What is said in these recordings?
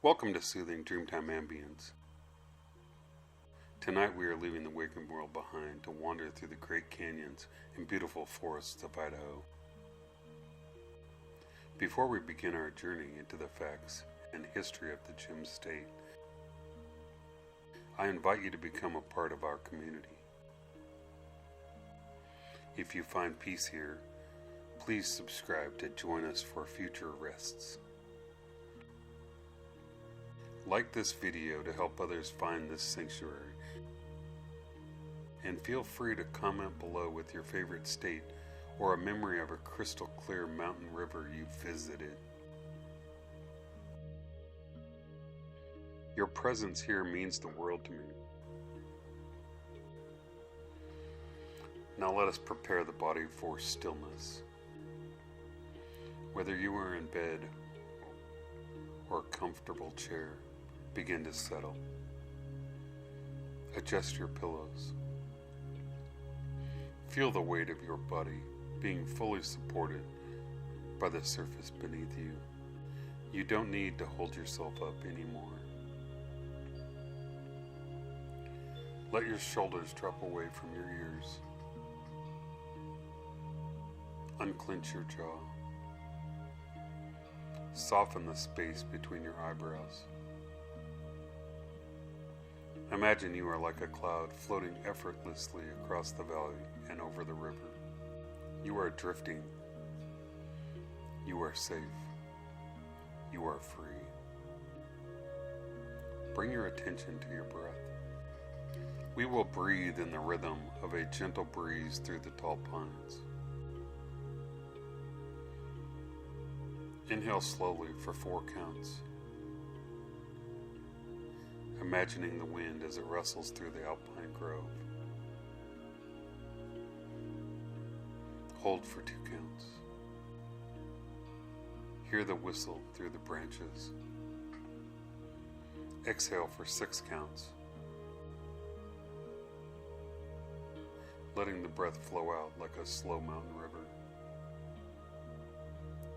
Welcome to Soothing Dreamtime Ambience. Tonight we are leaving the waking world behind to wander through the great canyons and beautiful forests of Idaho. Before we begin our journey into the facts and history of the Gem State, I invite you to become a part of our community. If you find peace here, please subscribe to join us for future rests. Like this video to help others find this sanctuary, and feel free to comment below with your favorite state or a memory of a crystal clear mountain river you've visited. Your presence here means the world to me. Now let us prepare the body for stillness. Whether you are in bed or a comfortable chair, begin to settle. Adjust your pillows. Feel the weight of your body being fully supported by the surface beneath you. You don't need to hold yourself up anymore. Let your shoulders drop away from your ears. Unclench your jaw. Soften the space between your eyebrows. Imagine you are like a cloud floating effortlessly across the valley and over the river. You are drifting. You are safe. You are free. Bring your attention to your breath. We will breathe in the rhythm of a gentle breeze through the tall pines. Inhale slowly for 4 counts. Imagining the wind as it rustles through the alpine grove. Hold for 2 counts. Hear the whistle through the branches. Exhale for 6 counts. Letting the breath flow out like a slow mountain river.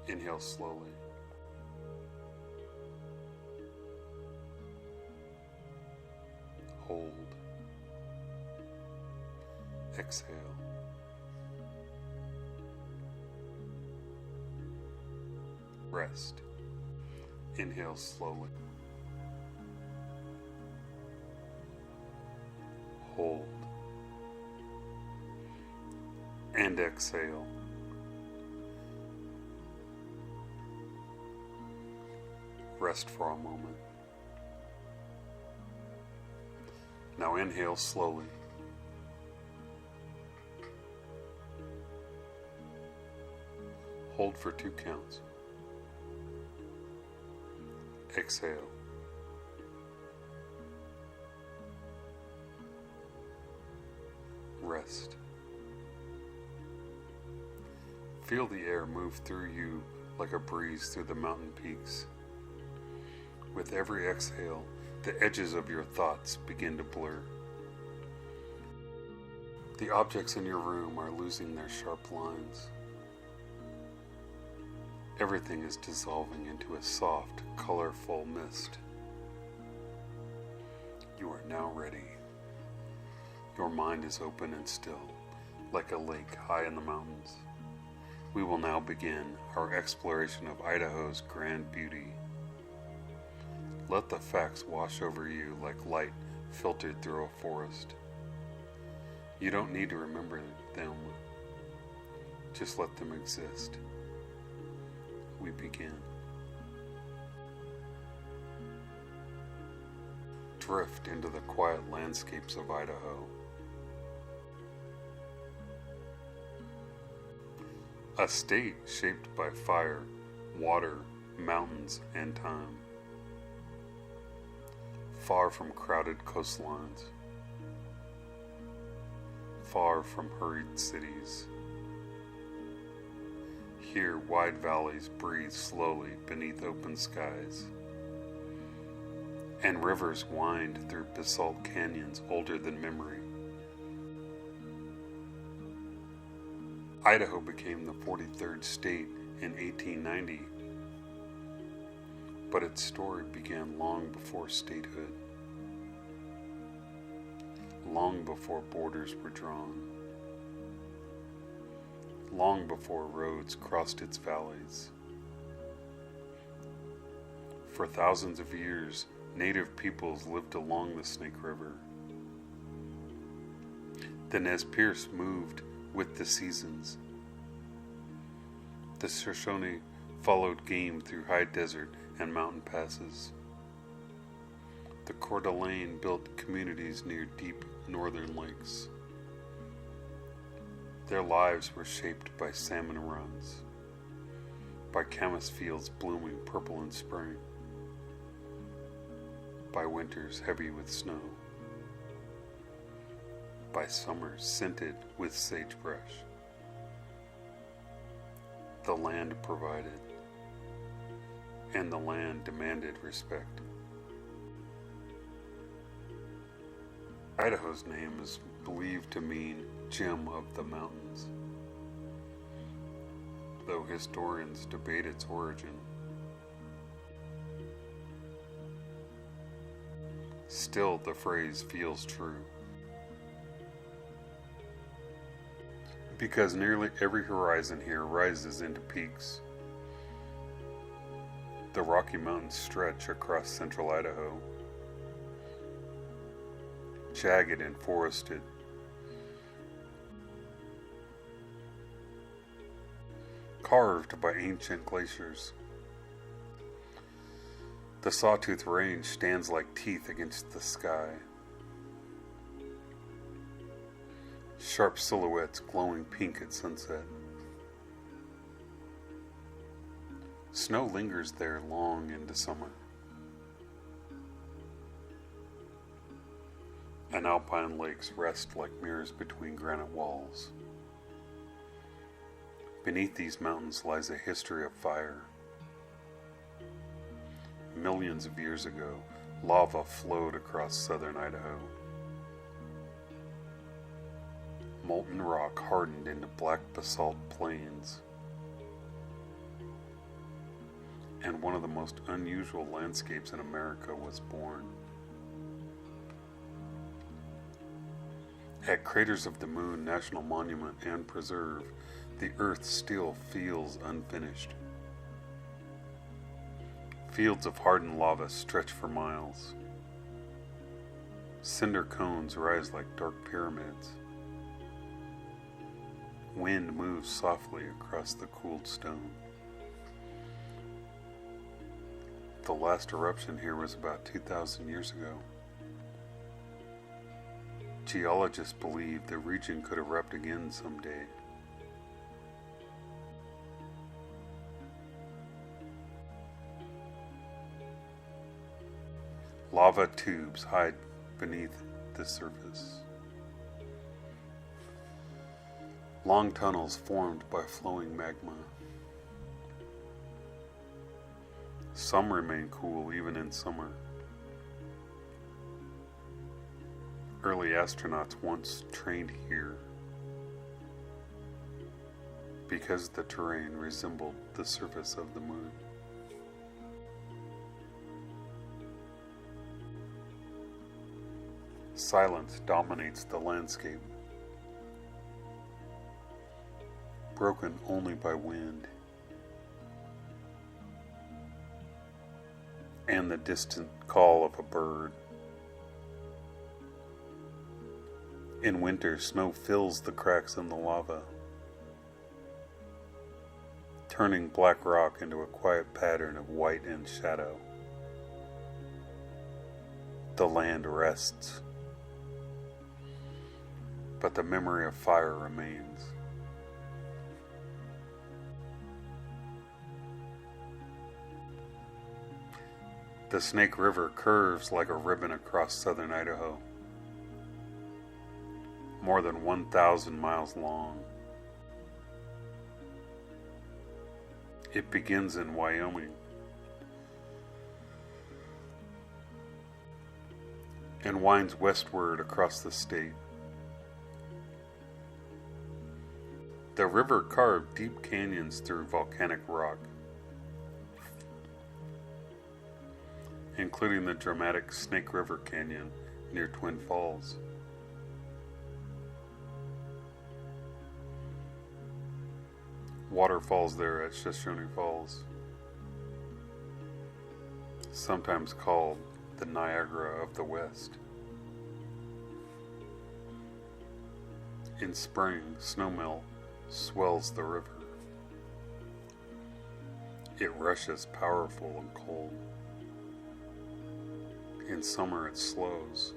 Inhale slowly. Hold. Exhale. Rest. Inhale slowly. Hold. And exhale. Rest for a moment. Now inhale slowly. Hold for 2 counts. Exhale. Rest. Feel the air move through you like a breeze through the mountain peaks. With every exhale, the edges of your thoughts begin to blur. The objects in your room are losing their sharp lines. Everything is dissolving into a soft, colorful mist. You are now ready. Your mind is open and still, like a lake high in the mountains. We will now begin our exploration of Idaho's grand beauty. Let the facts wash over you like light filtered through a forest. You don't need to remember them. Just let them exist. We begin. Drift into the quiet landscapes of Idaho. A state shaped by fire, water, mountains, and time. Far from crowded coastlines. Far from hurried cities. Here, wide valleys breathe slowly beneath open skies, and rivers wind through basalt canyons older than memory. Idaho became the 43rd state in 1890, but its story began long before statehood, long before borders were drawn, long before roads crossed its valleys. For thousands of years, native peoples lived along the Snake River. The Nez Perce moved with the seasons. The Shoshone followed game through high desert and mountain passes. The Coeur d'Alene built communities near deep northern lakes. Their lives were shaped by salmon runs, by camas fields blooming purple in spring, by winters heavy with snow, by summers scented with sagebrush. The land provided, and the land demanded respect. Idaho's name is believed to mean gem of the mountains, though historians debate its origin. Still, the phrase feels true, because nearly every horizon here rises into peaks. The Rocky Mountains stretch across central Idaho, jagged and forested. Carved by ancient glaciers. The Sawtooth Range stands like teeth against the sky. Sharp silhouettes glowing pink at sunset. Snow lingers there long into summer. And alpine lakes rest like mirrors between granite walls. Beneath these mountains lies a history of fire. Millions of years ago, lava flowed across southern Idaho. Molten rock hardened into black basalt plains. And one of the most unusual landscapes in America was born. At Craters of the Moon National Monument and Preserve, the earth still feels unfinished. Fields of hardened lava stretch for miles. Cinder cones rise like dark pyramids. Wind moves softly across the cooled stone. The last eruption here was about 2,000 years ago. Geologists believe the region could erupt again someday. Lava tubes hide beneath the surface. Long tunnels formed by flowing magma. Some remain cool even in summer. Early astronauts once trained here because the terrain resembled the surface of the moon. Silence dominates the landscape, broken only by wind and the distant call of a bird. In winter, snow fills the cracks in the lava, turning black rock into a quiet pattern of white and shadow. The land rests, but the memory of fire remains. The Snake River curves like a ribbon across southern Idaho, more than 1,000 miles long. It begins in Wyoming and winds westward across the state. The river carved deep canyons through volcanic rock, including the dramatic Snake River Canyon near Twin Falls. Waterfalls there at Shoshone Falls, sometimes called the Niagara of the West. In spring, snowmelt swells the river. It rushes powerful and cold. In summer it slows.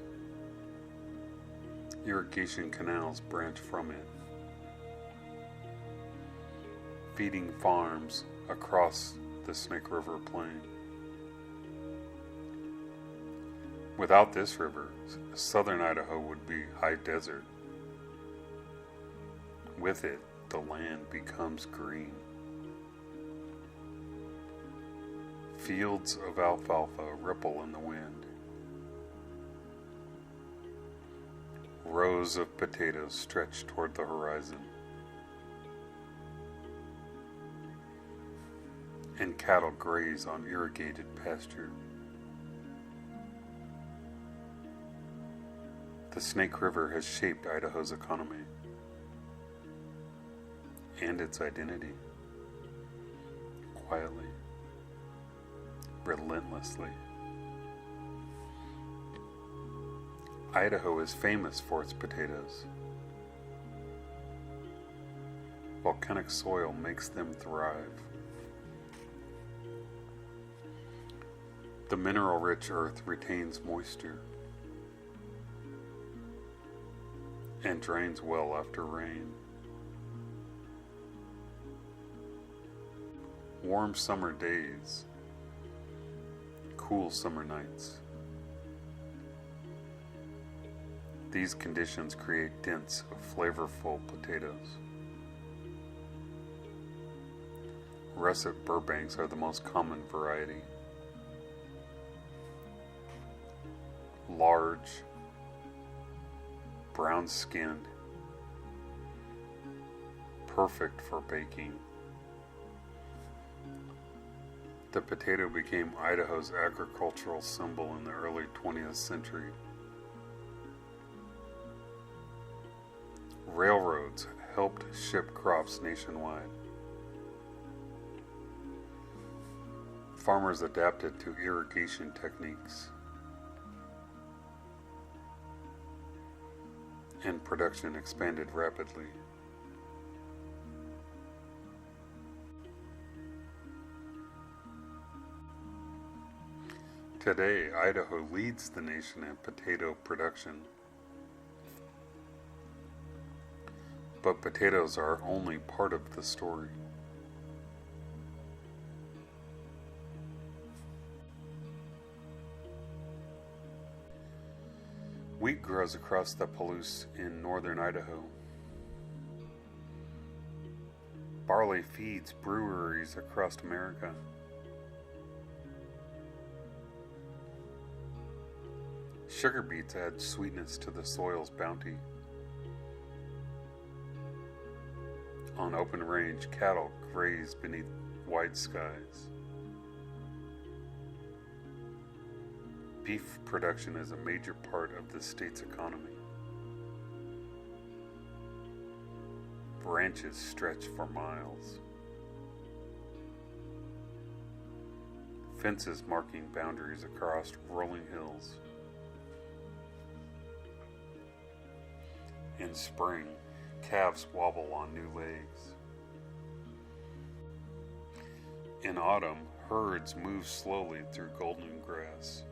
Irrigation canals branch from it, feeding farms across the Snake River plain. Without this river, southern Idaho would be high desert. With it, the land becomes green. Fields of alfalfa ripple in the wind. Rows of potatoes stretch toward the horizon. And cattle graze on irrigated pasture. The Snake River has shaped Idaho's economy and its identity, quietly, relentlessly. Idaho is famous for its potatoes. Volcanic soil makes them thrive. The mineral-rich earth retains moisture and drains well after rain. Warm summer days, cool summer nights. These conditions create dense, flavorful potatoes. Russet Burbanks are the most common variety. Large, brown-skinned, perfect for baking. The potato became Idaho's agricultural symbol in the early 20th century. Railroads helped ship crops nationwide. Farmers adapted to irrigation techniques, and production expanded rapidly. Today, Idaho leads the nation in potato production. But potatoes are only part of the story. Wheat grows across the Palouse in northern Idaho. Barley feeds breweries across America. Sugar beets add sweetness to the soil's bounty. On open range, cattle graze beneath wide skies. Beef production is a major part of the state's economy. Ranches stretch for miles. Fences marking boundaries across rolling hills. In spring, calves wobble on new legs. In autumn, herds move slowly through golden grass.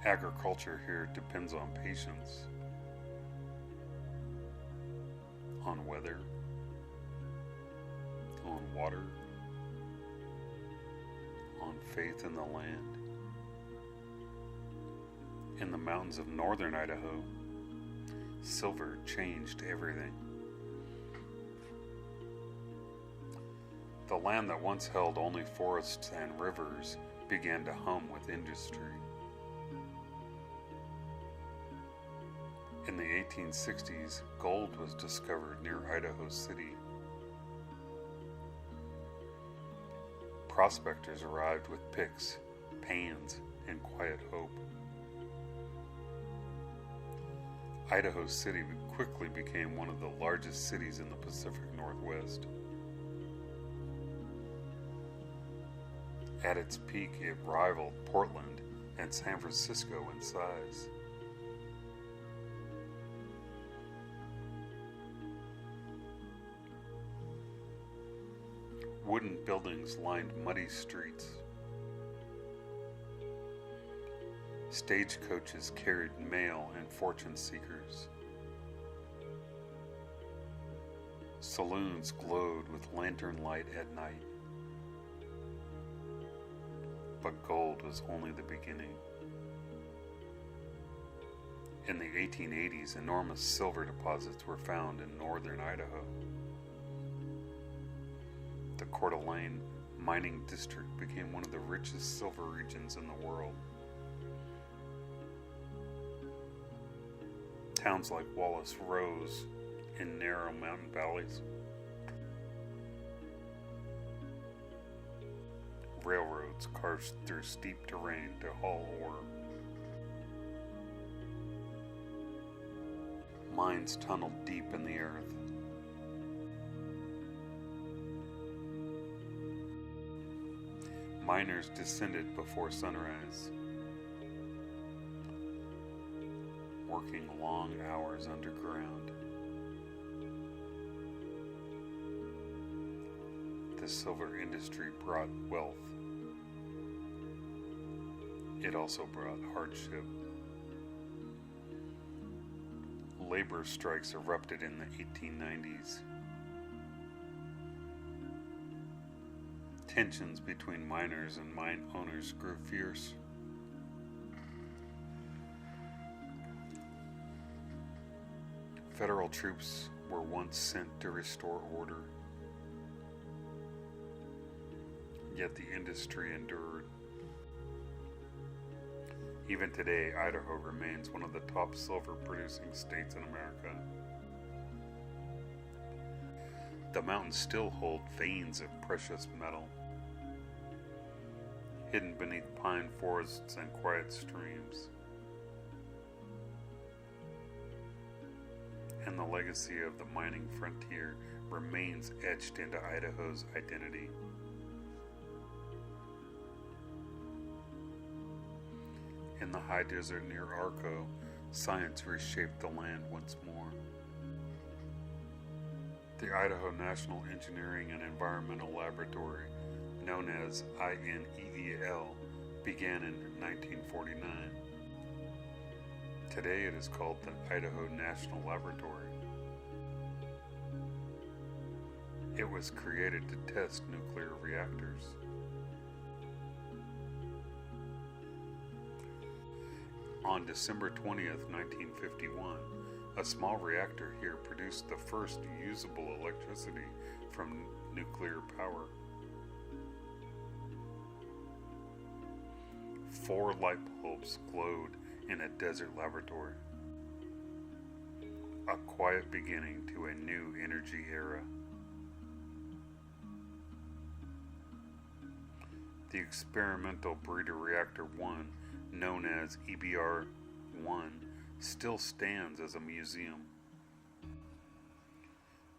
Agriculture here depends on patience, on weather, on water, on faith in the land. In the mountains of northern Idaho, silver changed everything. The land that once held only forests and rivers began to hum with industry. In the 1860s, gold was discovered near Idaho City. Prospectors arrived with picks, pans, and quiet hope. Idaho City quickly became one of the largest cities in the Pacific Northwest. At its peak, it rivaled Portland and San Francisco in size. Wooden buildings lined muddy streets. Stagecoaches carried mail and fortune seekers. Saloons glowed with lantern light at night. But gold was only the beginning. In the 1880s, enormous silver deposits were found in northern Idaho. The Coeur d'Alene mining district became one of the richest silver regions in the world. Towns like Wallace rose in narrow mountain valleys. Railroads carved through steep terrain to haul ore. Mines tunneled deep in the earth. Miners descended before sunrise, working long hours underground. The silver industry brought wealth. It also brought hardship. Labor strikes erupted in the 1890s. Tensions between miners and mine owners grew fierce. Federal troops were once sent to restore order, yet the industry endured. Even today, Idaho remains one of the top silver-producing states in America. The mountains still hold veins of precious metal, hidden beneath pine forests and quiet streams. And the legacy of the mining frontier remains etched into Idaho's identity. In the high desert near Arco, science reshaped the land once more. The Idaho National Engineering and Environmental Laboratory, known as INEEL, began in 1949. Today it is called the Idaho National Laboratory. It was created to test nuclear reactors. On December 20th, 1951, a small reactor here produced the first usable electricity from nuclear power. 4 light bulbs glowed in a desert laboratory. A quiet beginning to a new energy era. The experimental breeder reactor 1, known as EBR-1, still stands as a museum.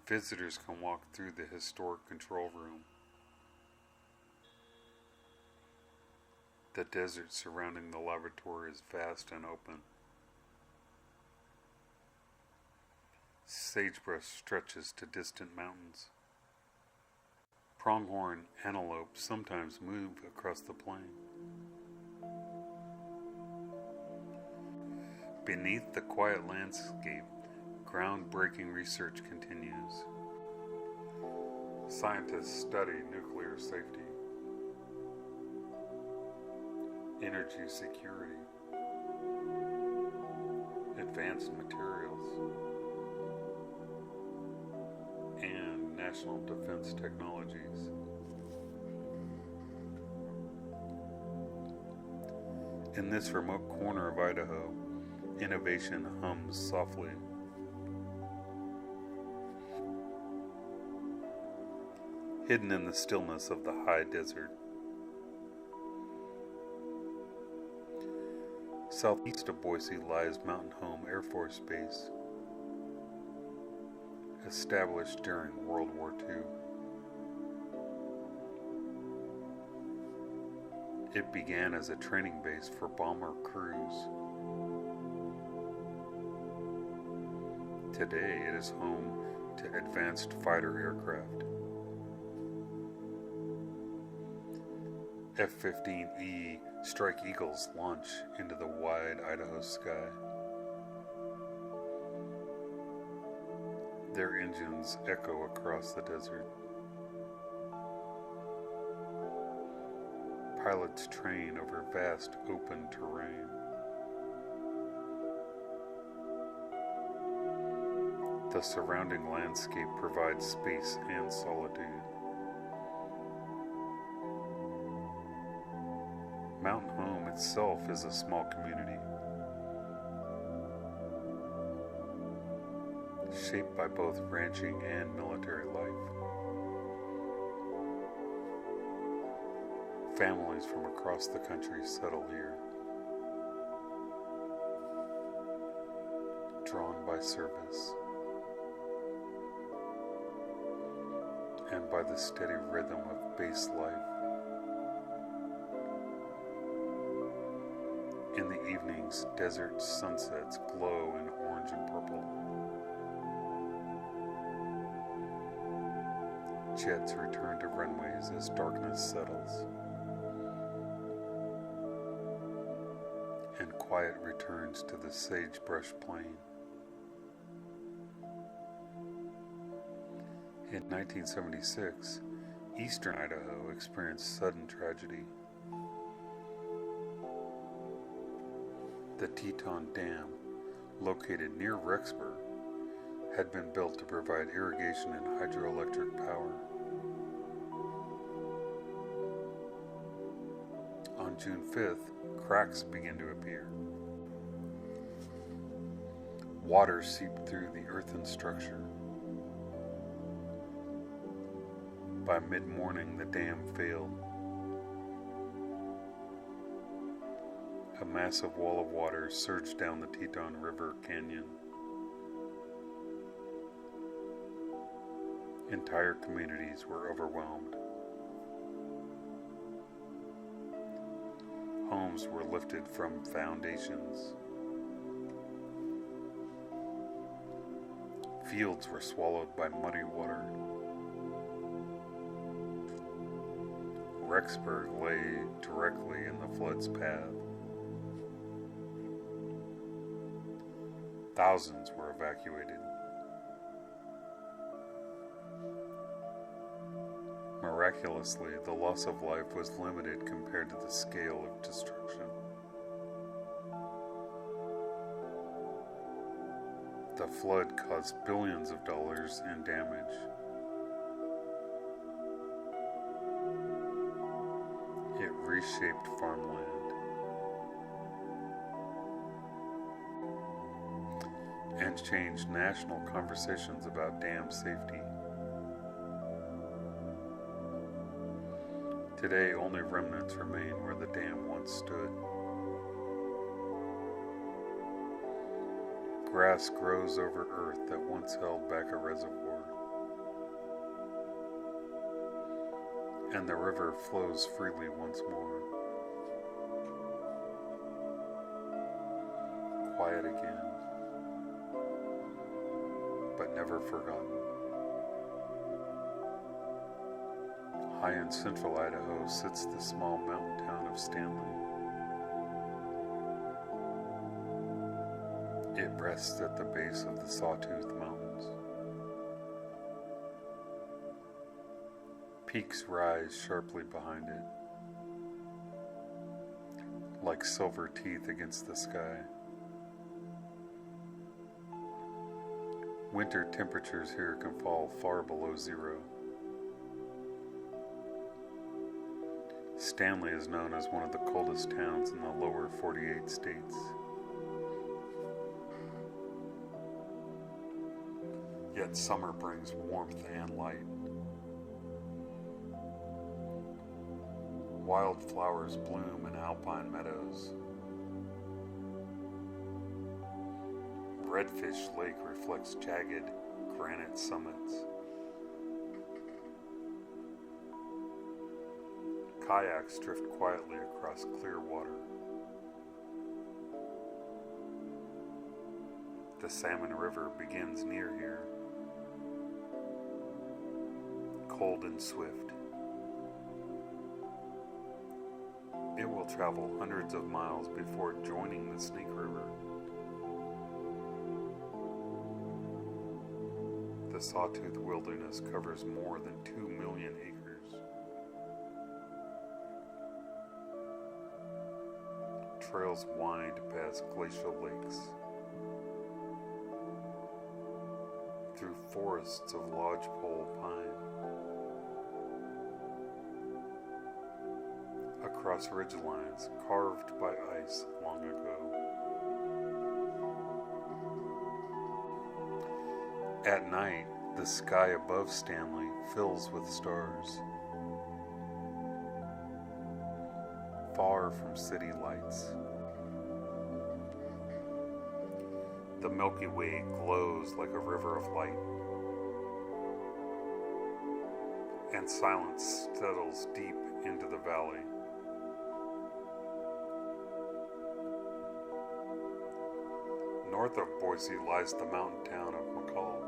Visitors can walk through the historic control room. The desert surrounding the laboratory is vast and open. Sagebrush stretches to distant mountains. Pronghorn antelope sometimes move across the plain. Beneath the quiet landscape, groundbreaking research continues. Scientists study nuclear safety, energy security, advanced materials, and national defense technologies. In this remote corner of Idaho, innovation hums softly. Hidden in the stillness of the high desert, Southeast of Boise lies Mountain Home Air Force Base, established during World War II. It began as a training base for bomber crews. Today it is home to advanced fighter aircraft. F-15E Strike Eagles launch into the wide Idaho sky. Their engines echo across the desert. Pilots train over vast open terrain. The surrounding landscape provides space and solitude. Mountain Home itself is a small community, shaped by both ranching and military life. Families from across the country settle here, drawn by service and by the steady rhythm of base life. In the evenings, desert sunsets glow in orange and purple. Jets return to runways as darkness settles, and quiet returns to the sagebrush plain. In 1976, eastern Idaho experienced sudden tragedy. The Teton Dam, located near Rexburg, had been built to provide irrigation and hydroelectric power. On June 5th, cracks began to appear. Water seeped through the earthen structure. By mid-morning, the dam failed. A massive wall of water surged down the Teton River Canyon. Entire communities were overwhelmed. Homes were lifted from foundations. Fields were swallowed by muddy water. Rexburg lay directly in the flood's path. Thousands were evacuated. Miraculously, the loss of life was limited compared to the scale of destruction. The flood caused billions of dollars in damage. It reshaped farmland and changed national conversations about dam safety. Today, only remnants remain where the dam once stood. Grass grows over earth that once held back a reservoir, and the river flows freely once more. Quiet again, but never forgotten. High in central Idaho sits the small mountain town of Stanley. It rests at the base of the Sawtooth Mountains. Peaks rise sharply behind it, like silver teeth against the sky. Winter temperatures here can fall far below zero. Stanley is known as one of the coldest towns in the lower 48 states. Yet summer brings warmth and light. Wildflowers bloom in alpine meadows. Redfish Lake reflects jagged granite summits. Kayaks drift quietly across clear water. The Salmon River begins near here, cold and swift. It will travel hundreds of miles before joining the Snake River. The Sawtooth Wilderness covers more than 2 million acres. Trails wind past glacial lakes, through forests of lodgepole pine, across ridgelines carved by ice long ago. At night, the sky above Stanley fills with stars, far from city lights. The Milky Way glows like a river of light, and silence settles deep into the valley. North of Boise lies the mountain town of McCall.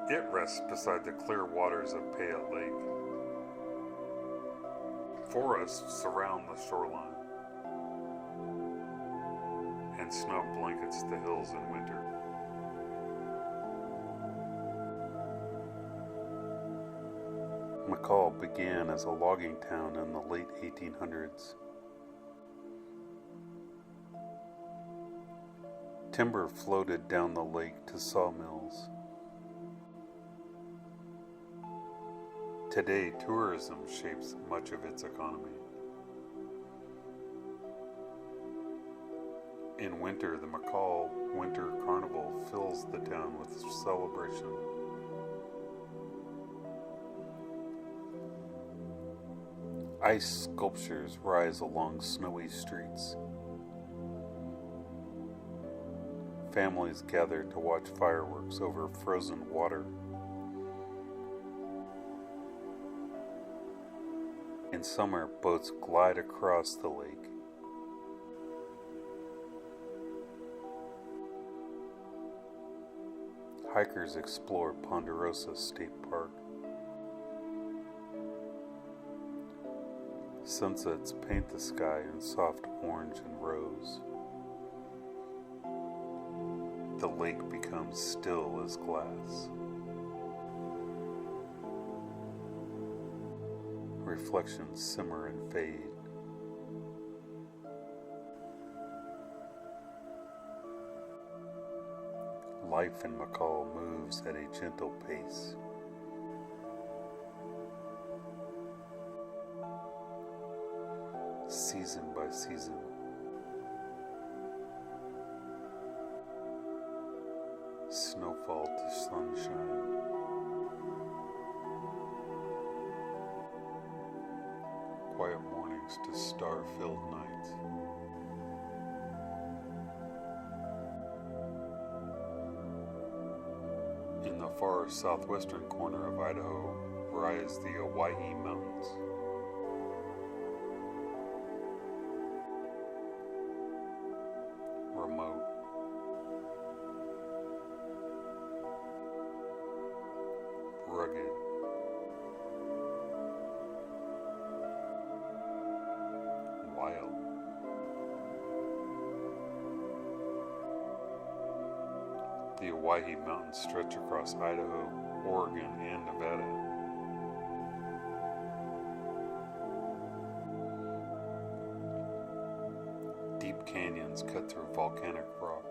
It rests beside the clear waters of Payette Lake. Forests surround the shoreline, and snow blankets the hills in winter. McCall began as a logging town in the late 1800s. Timber floated down the lake to sawmills. Today, tourism shapes much of its economy. In winter, the McCall Winter Carnival fills the town with celebration. Ice sculptures rise along snowy streets. Families gather to watch fireworks over frozen water. In summer, boats glide across the lake. Hikers explore Ponderosa State Park. Sunsets paint the sky in soft orange and rose. The lake becomes still as glass. Reflections simmer and fade. Life in McCall moves at a gentle pace. Season by season. Snowfall to sunshine. Quiet mornings to star-filled nights. In the far southwestern corner of Idaho rise the Owyhee Mountains. Remote. Rugged. Wild. The Owyhee Mountains stretch across Idaho, Oregon, and Nevada. Deep canyons cut through volcanic rock.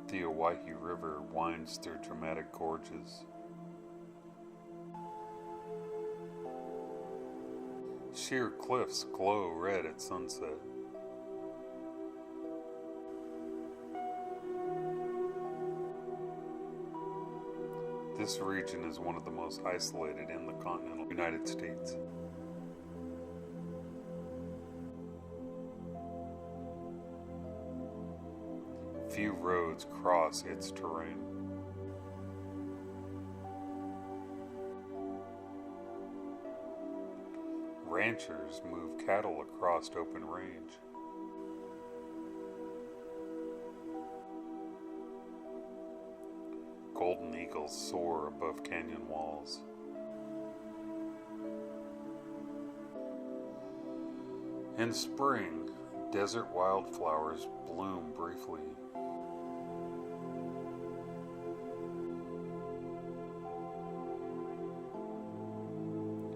The Owyhee River winds through dramatic gorges. Sheer cliffs glow red at sunset. This region is one of the most isolated in the continental United States. Few roads cross its terrain. Ranchers move cattle across open range. Golden eagles soar above canyon walls. In spring, desert wildflowers bloom briefly.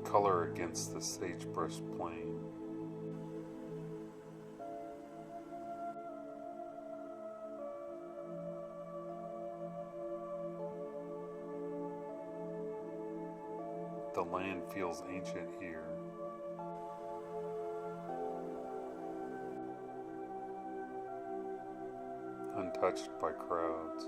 Color against the sagebrush plain. The land feels ancient here. Untouched by crowds.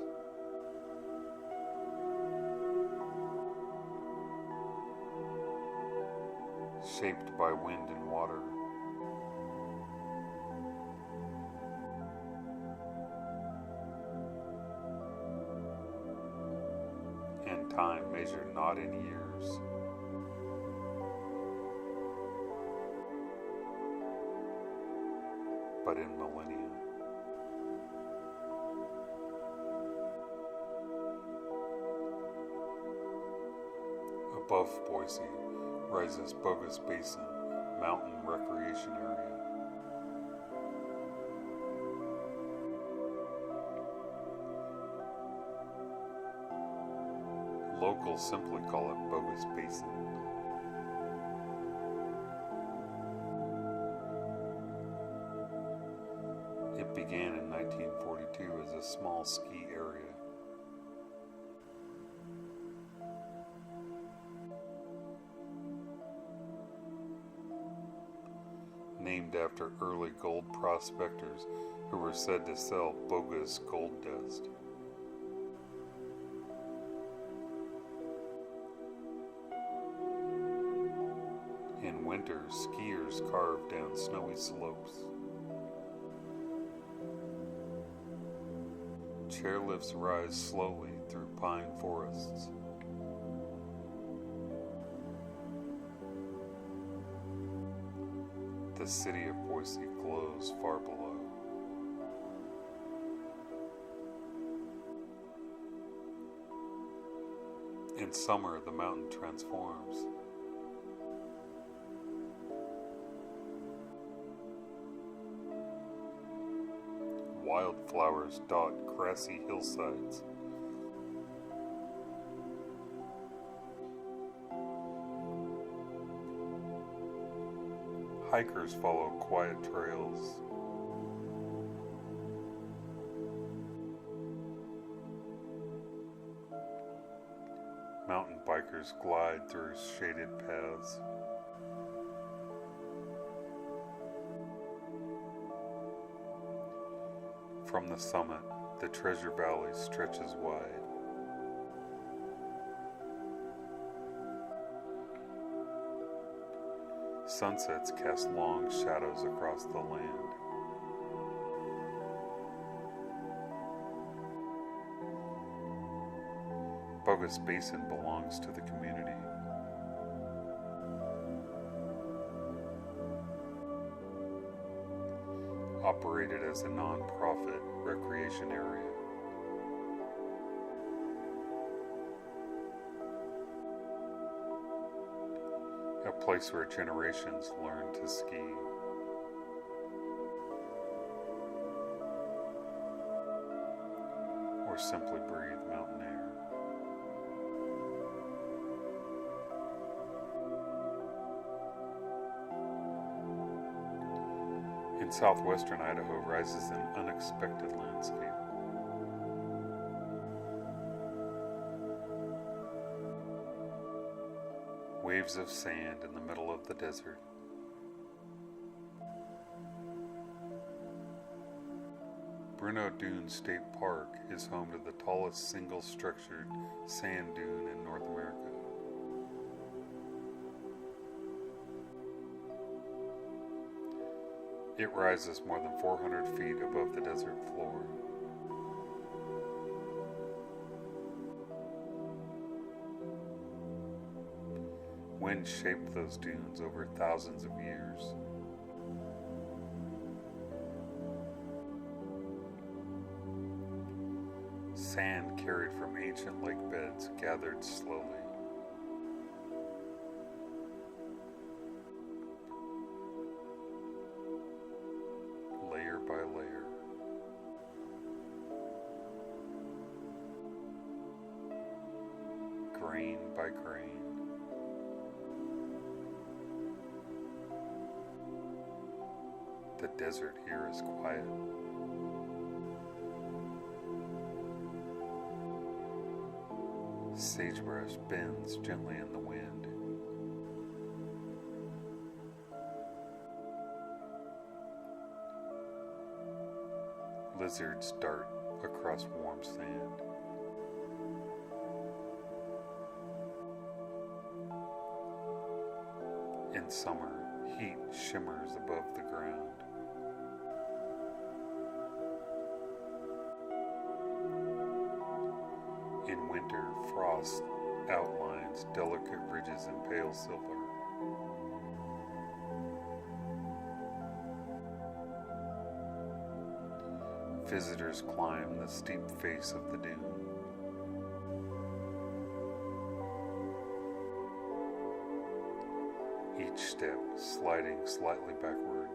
Shaped by wind and water. And time measured not in years, but in millennia. Above Boise rises Bogus Basin Mountain Recreation Area. Locals simply call it Bogus Basin. It began in 1942 as a small ski area. Named after early gold prospectors who were said to sell bogus gold dust. In winter, skiers carved down snowy slopes. Chairlifts rise slowly through pine forests. The city of Boise glows far below. In summer, the mountain transforms. Wildflowers dot grassy hillsides. Hikers follow quiet trails. Mountain bikers glide through shaded paths. From the summit, the Treasure Valley stretches wide. Sunsets cast long shadows across the land. Bogus Basin belongs to the community. Operated as a non-profit recreation area. A place where generations learn to ski. Or simply breathe mountain air. In southwestern Idaho rises an unexpected landscape. Waves of sand in the middle of the desert. Bruneau Dunes State Park is home to the tallest single-structured sand dune in North America. It rises more than 400 feet above the desert floor. Wind shaped those dunes over thousands of years. Sand carried from ancient lake beds gathered slowly. Layer by layer. Grain by grain. The desert here is quiet. Sagebrush bends gently in the wind. Lizards dart across warm sand. In summer, heat shimmers above the ground. In winter, frost outlines delicate ridges in pale silver. Visitors climb the steep face of the dune. Each step sliding slightly backward.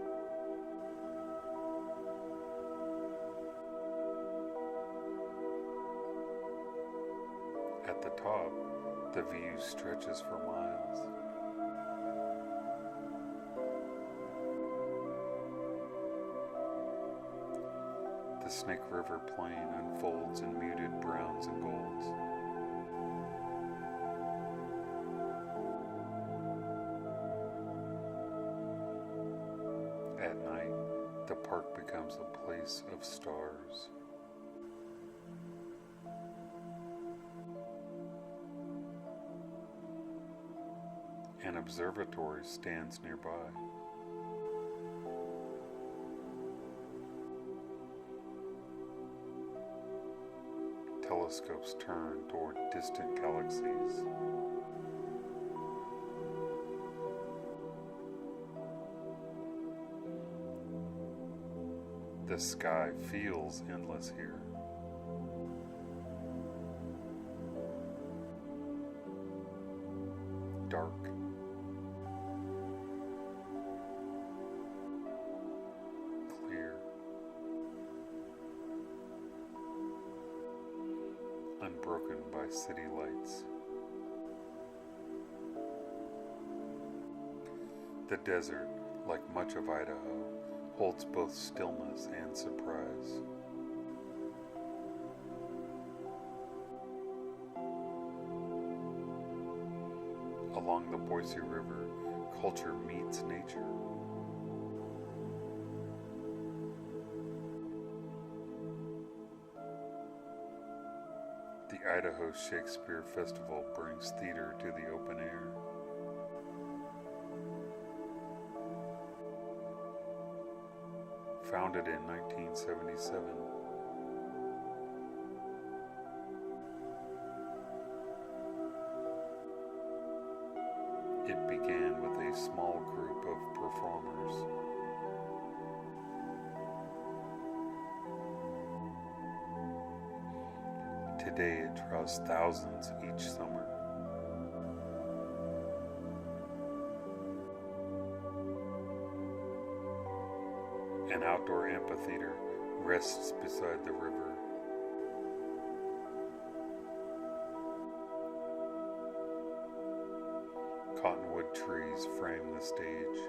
At the top, the view stretches for miles. The Snake River plain unfolds in muted browns and golds. At night, the park becomes a place of stars. An observatory stands nearby. Telescopes turn toward distant galaxies. The sky feels endless here. Dark. Clear. Unbroken by city lights. The desert, like much of Idaho, holds both stillness and surprise. Along the Boise River, culture meets nature. The Idaho Shakespeare Festival brings theater to the open air. Founded in 1977, it began with a small group of performers. Today it draws thousands each summer. An outdoor amphitheater rests beside the river. Cottonwood trees frame the stage.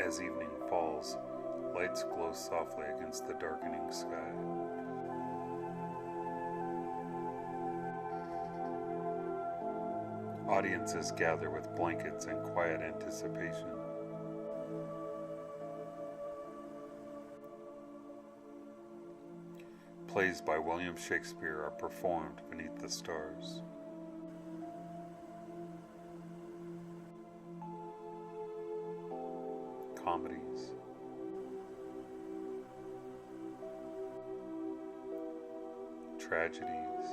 As evening falls, lights glow softly against the darkening sky. Audiences gather with blankets and quiet anticipation. Plays by William Shakespeare are performed beneath the stars. Comedies, tragedies,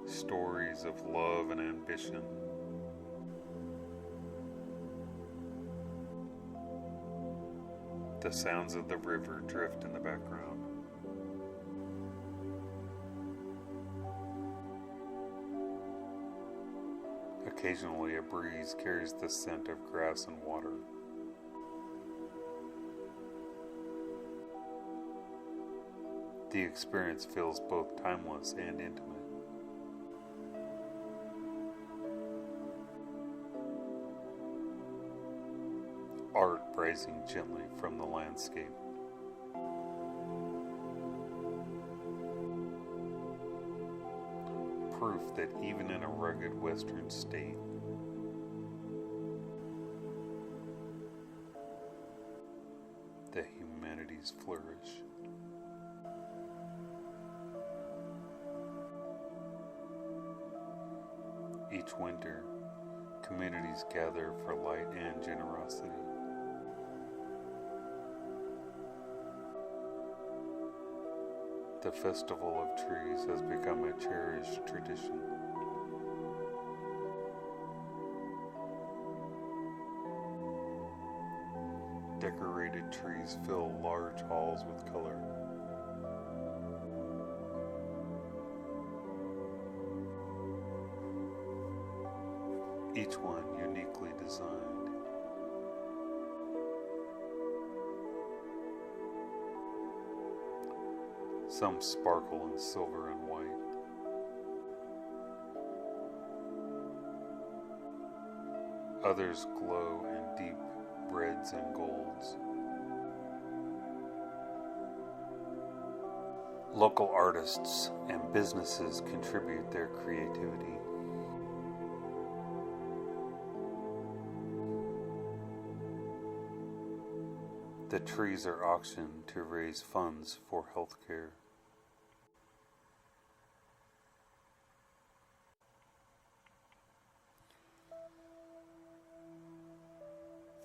stories of love and ambition. The sounds of the river drift in the background. Occasionally, a breeze carries the scent of grass and water. The experience feels both timeless and intimate. Art rising gently from the landscape. Proof that even in a rugged western state, the humanities flourish. Each winter, communities gather for light and generosity. The Festival of Trees has become a cherished tradition. Decorated trees fill large halls with color. Each one uniquely designed. Some sparkle in silver and white. Others glow in deep reds and golds. Local artists and businesses contribute their creativity. The trees are auctioned to raise funds for healthcare.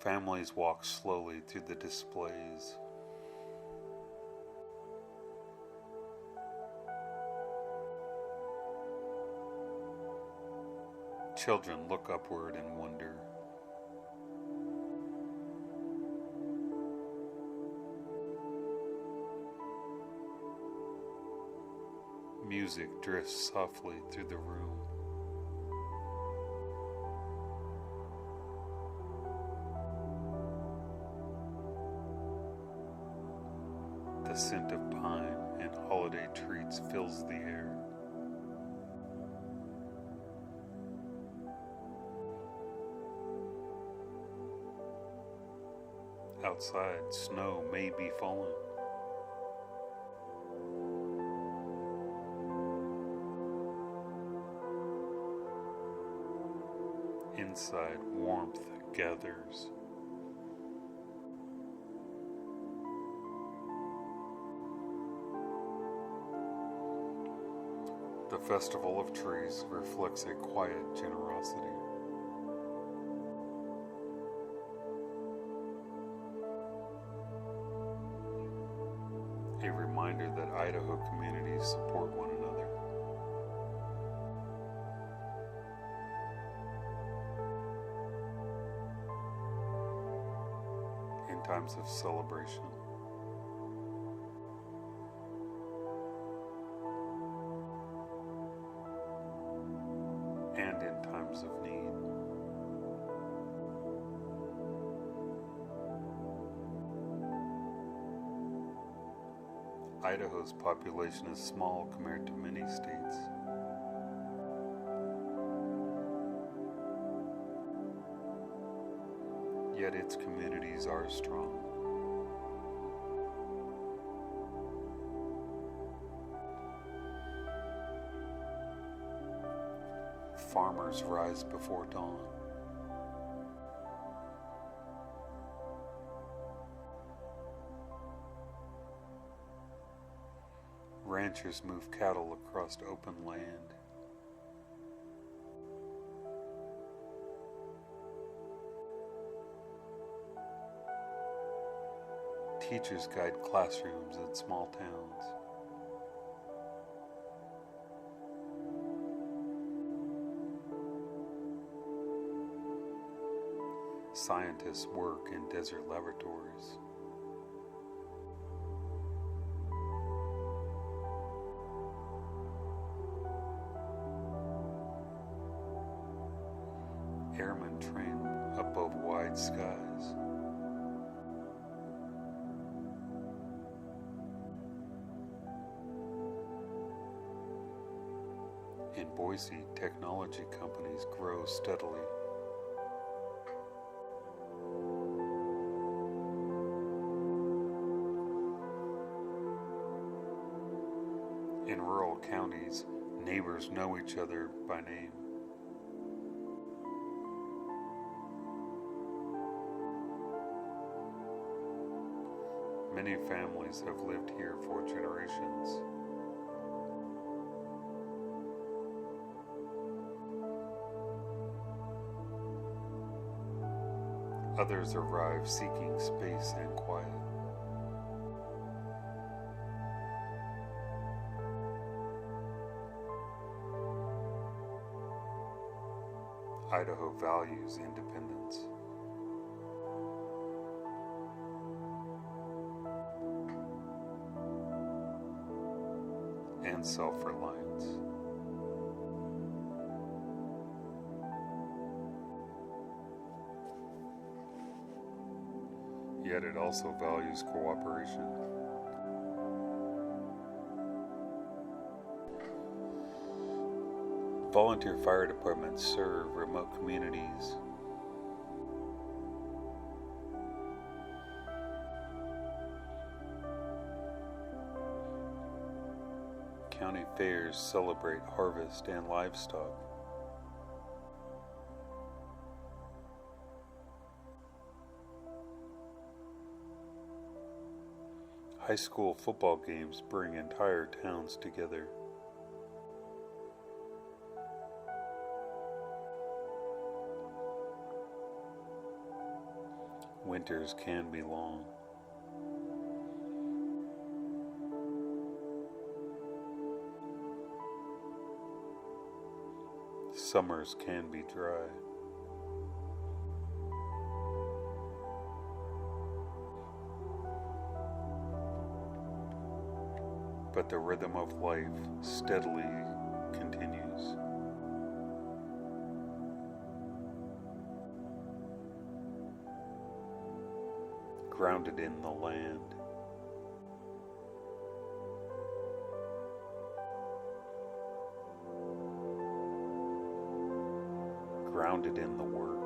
Families walk slowly through the displays. Children look upward in wonder. Music drifts softly through the room. The scent of pine and holiday treats fills the air. Outside, snow may be falling. Inside, warmth gathers. The Festival of Trees reflects a quiet generosity. A reminder that Idaho communities support one another. In times of celebration, and in times of need. Idaho's population is small compared to many states. Yet its communities are strong. Farmers rise before dawn. Ranchers move cattle across open land. Teachers guide classrooms in small towns. Scientists work in desert laboratories. Airmen train above wide skies. In Boise, technology companies grow steadily. In rural counties, neighbors know each other by name. Many families have lived here for generations. Others arrive seeking space and quiet. Idaho values independence. And self-reliance. Yet it also values cooperation. Volunteer fire departments serve remote communities. County fairs celebrate harvest and livestock. High school football games bring entire towns together. Winters can be long. Summers can be dry. But the rhythm of life steadily continues. Grounded in the land. Grounded in the work.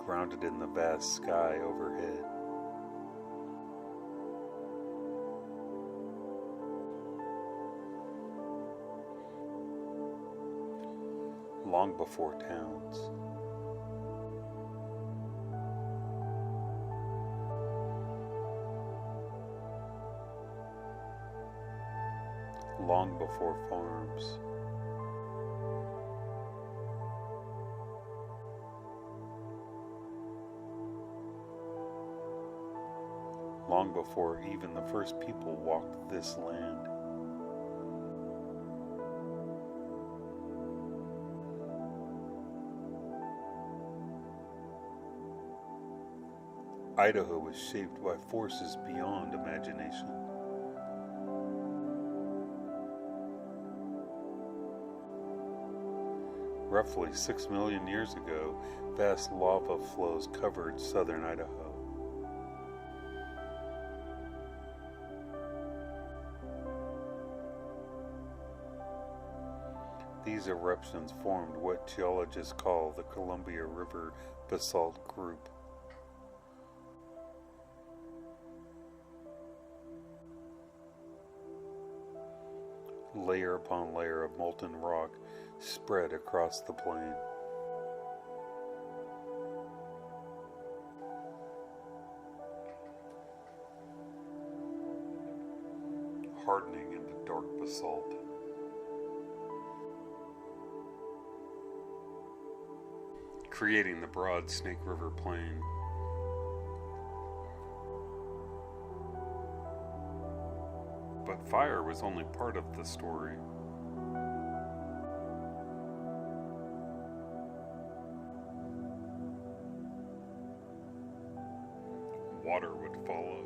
Grounded in the vast sky overhead. Long before towns. Long before farms. Long before even the first people walked this land. Idaho was shaped by forces beyond imagination. Roughly 6 million years ago, vast lava flows covered southern Idaho. These eruptions formed what geologists call the Columbia River Basalt Group. Layer upon layer of molten rock spread across the plain. Hardening into dark basalt. creating the broad Snake River Plain. But fire was only part of the story. Water would follow.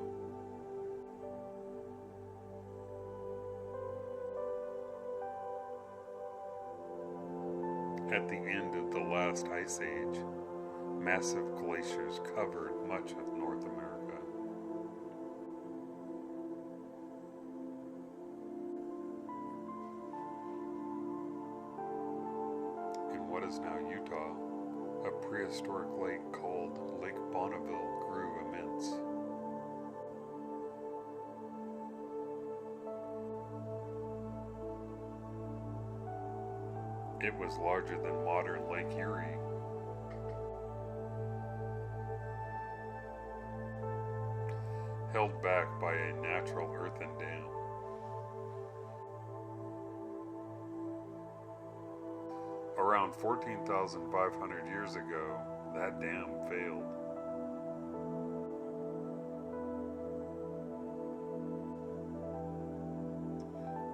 At the end of the last ice age, massive glaciers covered much of North America. In what is now Utah, a prehistoric lake called Lake Bonneville grew immense. It was larger than modern Lake Erie. Held back by a natural earthen dam. Around 14,500 years ago, that dam failed.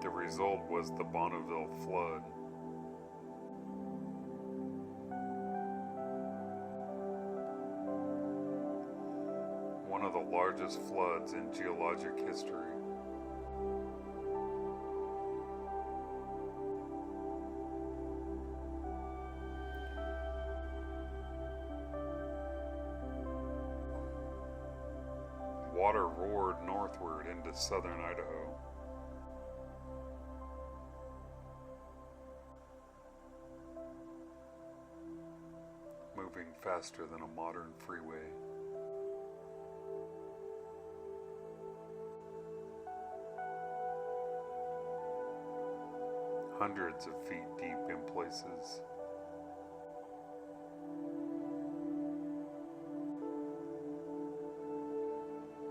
The result was the Bonneville flood. One of the largest floods in geologic history. Water roared northward into southern Idaho. Moving faster than a modern freeway. Hundreds of feet deep in places.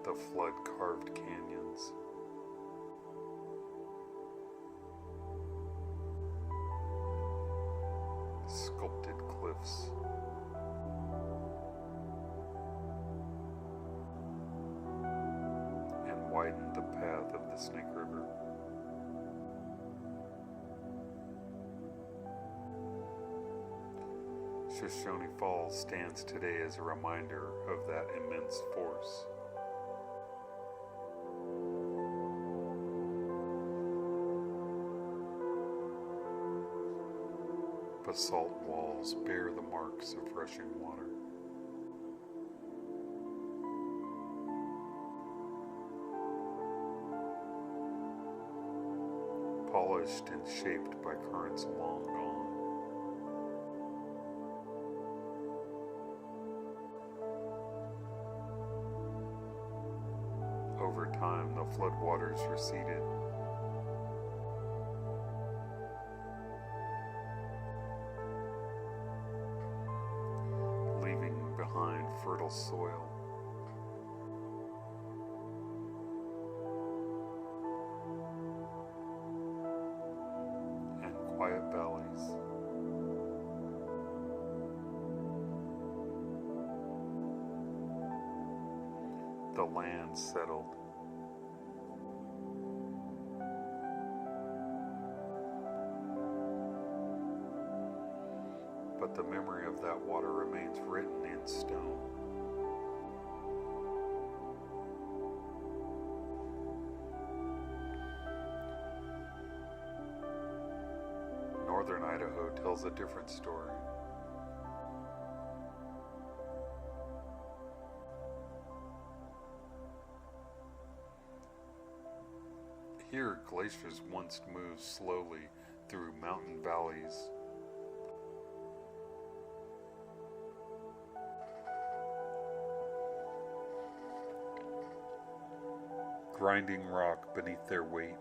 The flood carved canyons. Sculpted cliffs. And widened the path of the Snake River. Shoshone Falls stands today as a reminder of that immense force. Basalt walls bear the marks of rushing water. Polished and shaped by currents long gone. Over time, the floodwaters receded. Leaving behind fertile soil. And quiet valleys. The land settled. But the memory of that water remains written in stone. Northern Idaho tells a different story. Here, glaciers once moved slowly through mountain valleys. Grinding rock beneath their weight.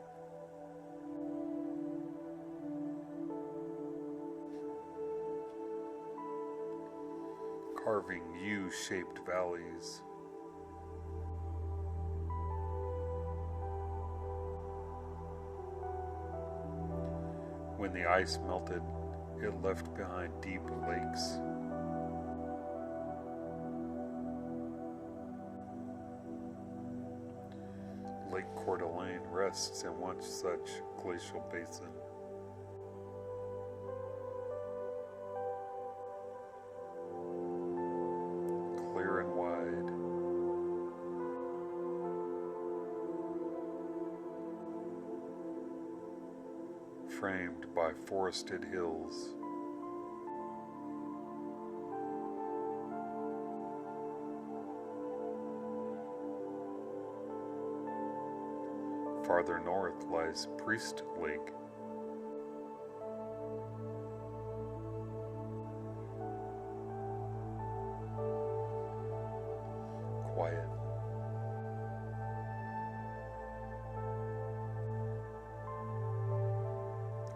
Carving U-shaped valleys. When the ice melted, it left behind deep lakes. Lake Coeur d'Alene rests in one such glacial basin. Clear and wide, framed by forested hills. Farther north lies Priest Lake. Quiet.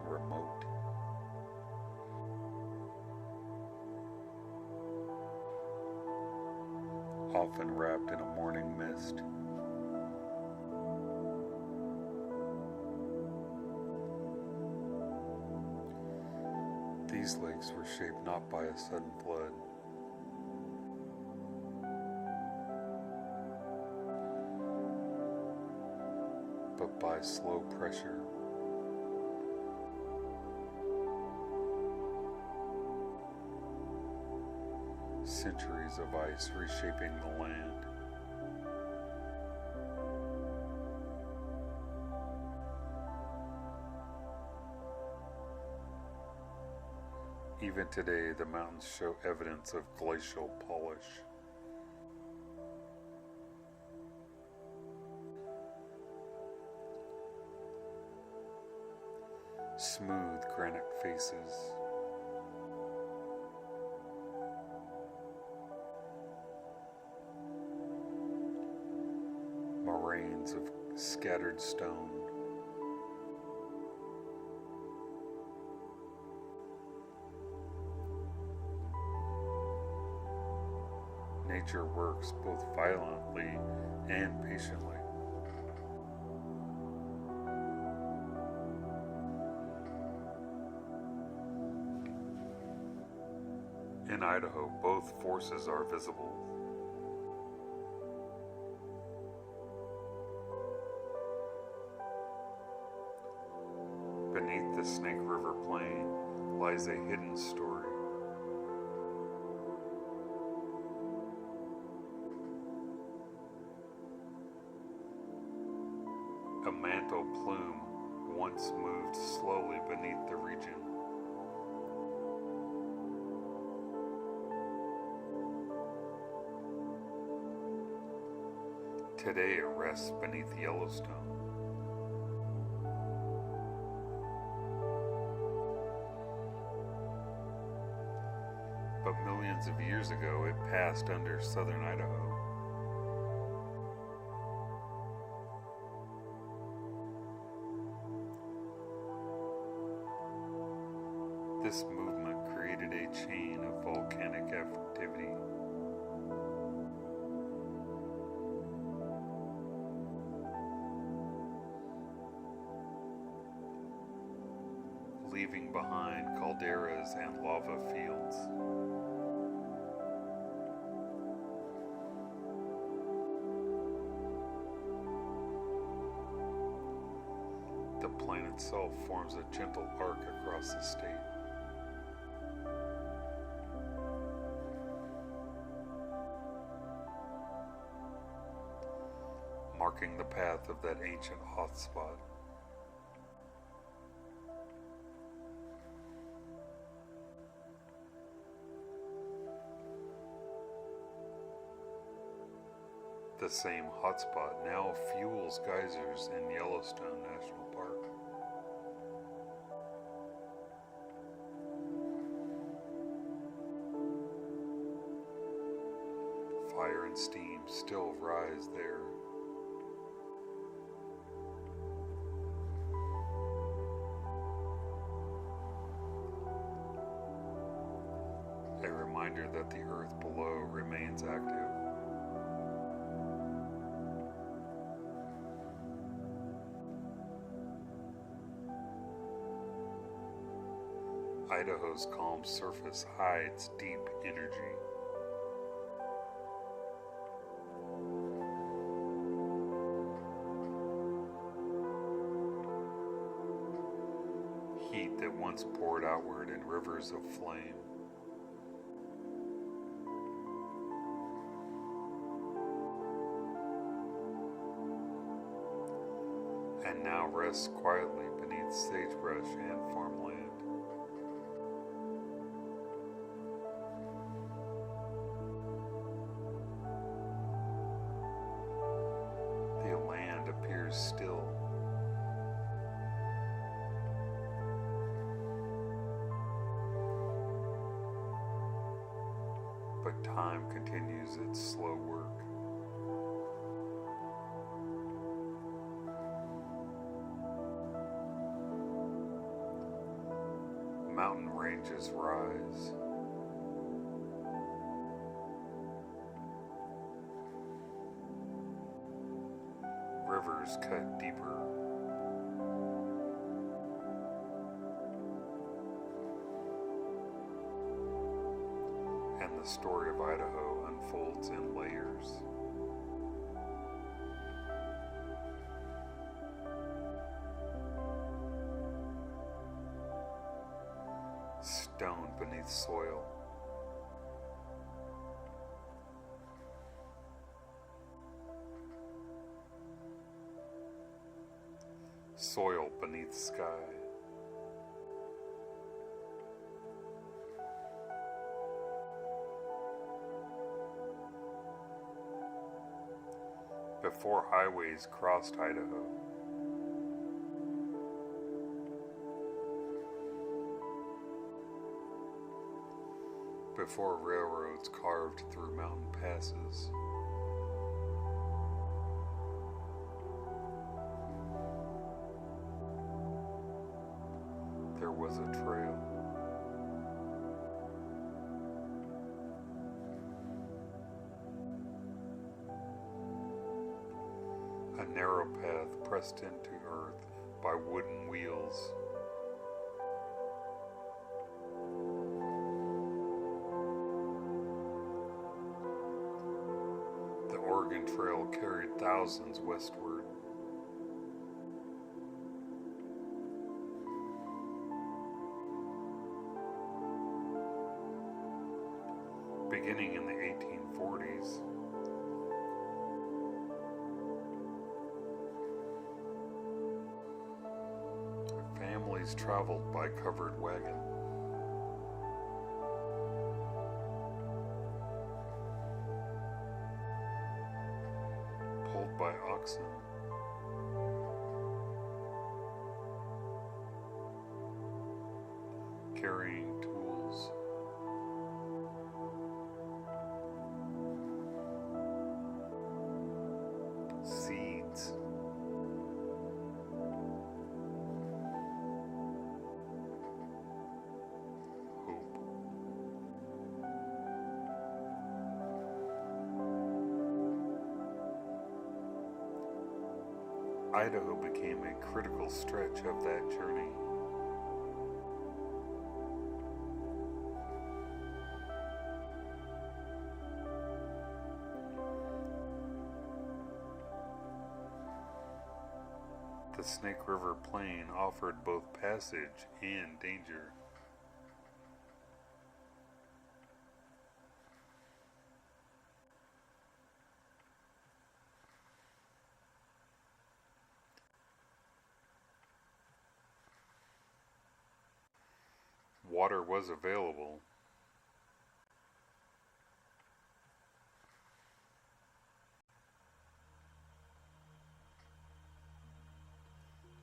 Remote. Often wrapped in a morning mist. These lakes were shaped not by a sudden flood, but by slow pressure. Centuries of ice reshaping the land. Even today, the mountains show evidence of glacial polish. Smooth granite faces. Moraines of scattered stone. Nature works both violently and patiently. In Idaho, both forces are visible. Beneath the Snake River plain lies a hidden story. A mantle plume once moved slowly beneath the region. Today it rests beneath Yellowstone. But millions of years ago it passed under southern Idaho. This movement created a chain of volcanic activity. Leaving behind calderas and lava fields. The plain itself forms a gentle arc across the state. Marking the path of that ancient hotspot. The same hotspot now fuels geysers in Yellowstone National Park. Fire and steam still rise there. A reminder that the earth below remains active. Idaho's calm surface hides deep energy. heat that once poured outward in rivers of flame. And now rests quietly beneath sagebrush and farmland. The land appears still. But time continues its slow work. Mountain ranges rise. Rivers cut deeper. And the story of Idaho unfolds in layers. Stone beneath soil. Soil beneath sky. Before highways crossed Idaho. Before railroads carved through mountain passes. There was a trail. A narrow path pressed into earth by wooden wheels. The Oregon Trail carried thousands westward. Beginning in the 1840s. Families traveled by covered wagon. Pulled by oxen. Carrying tools. Seeds. Hope. Idaho became a critical stretch of that journey. The Snake River Plain offered both passage and danger. Water was available.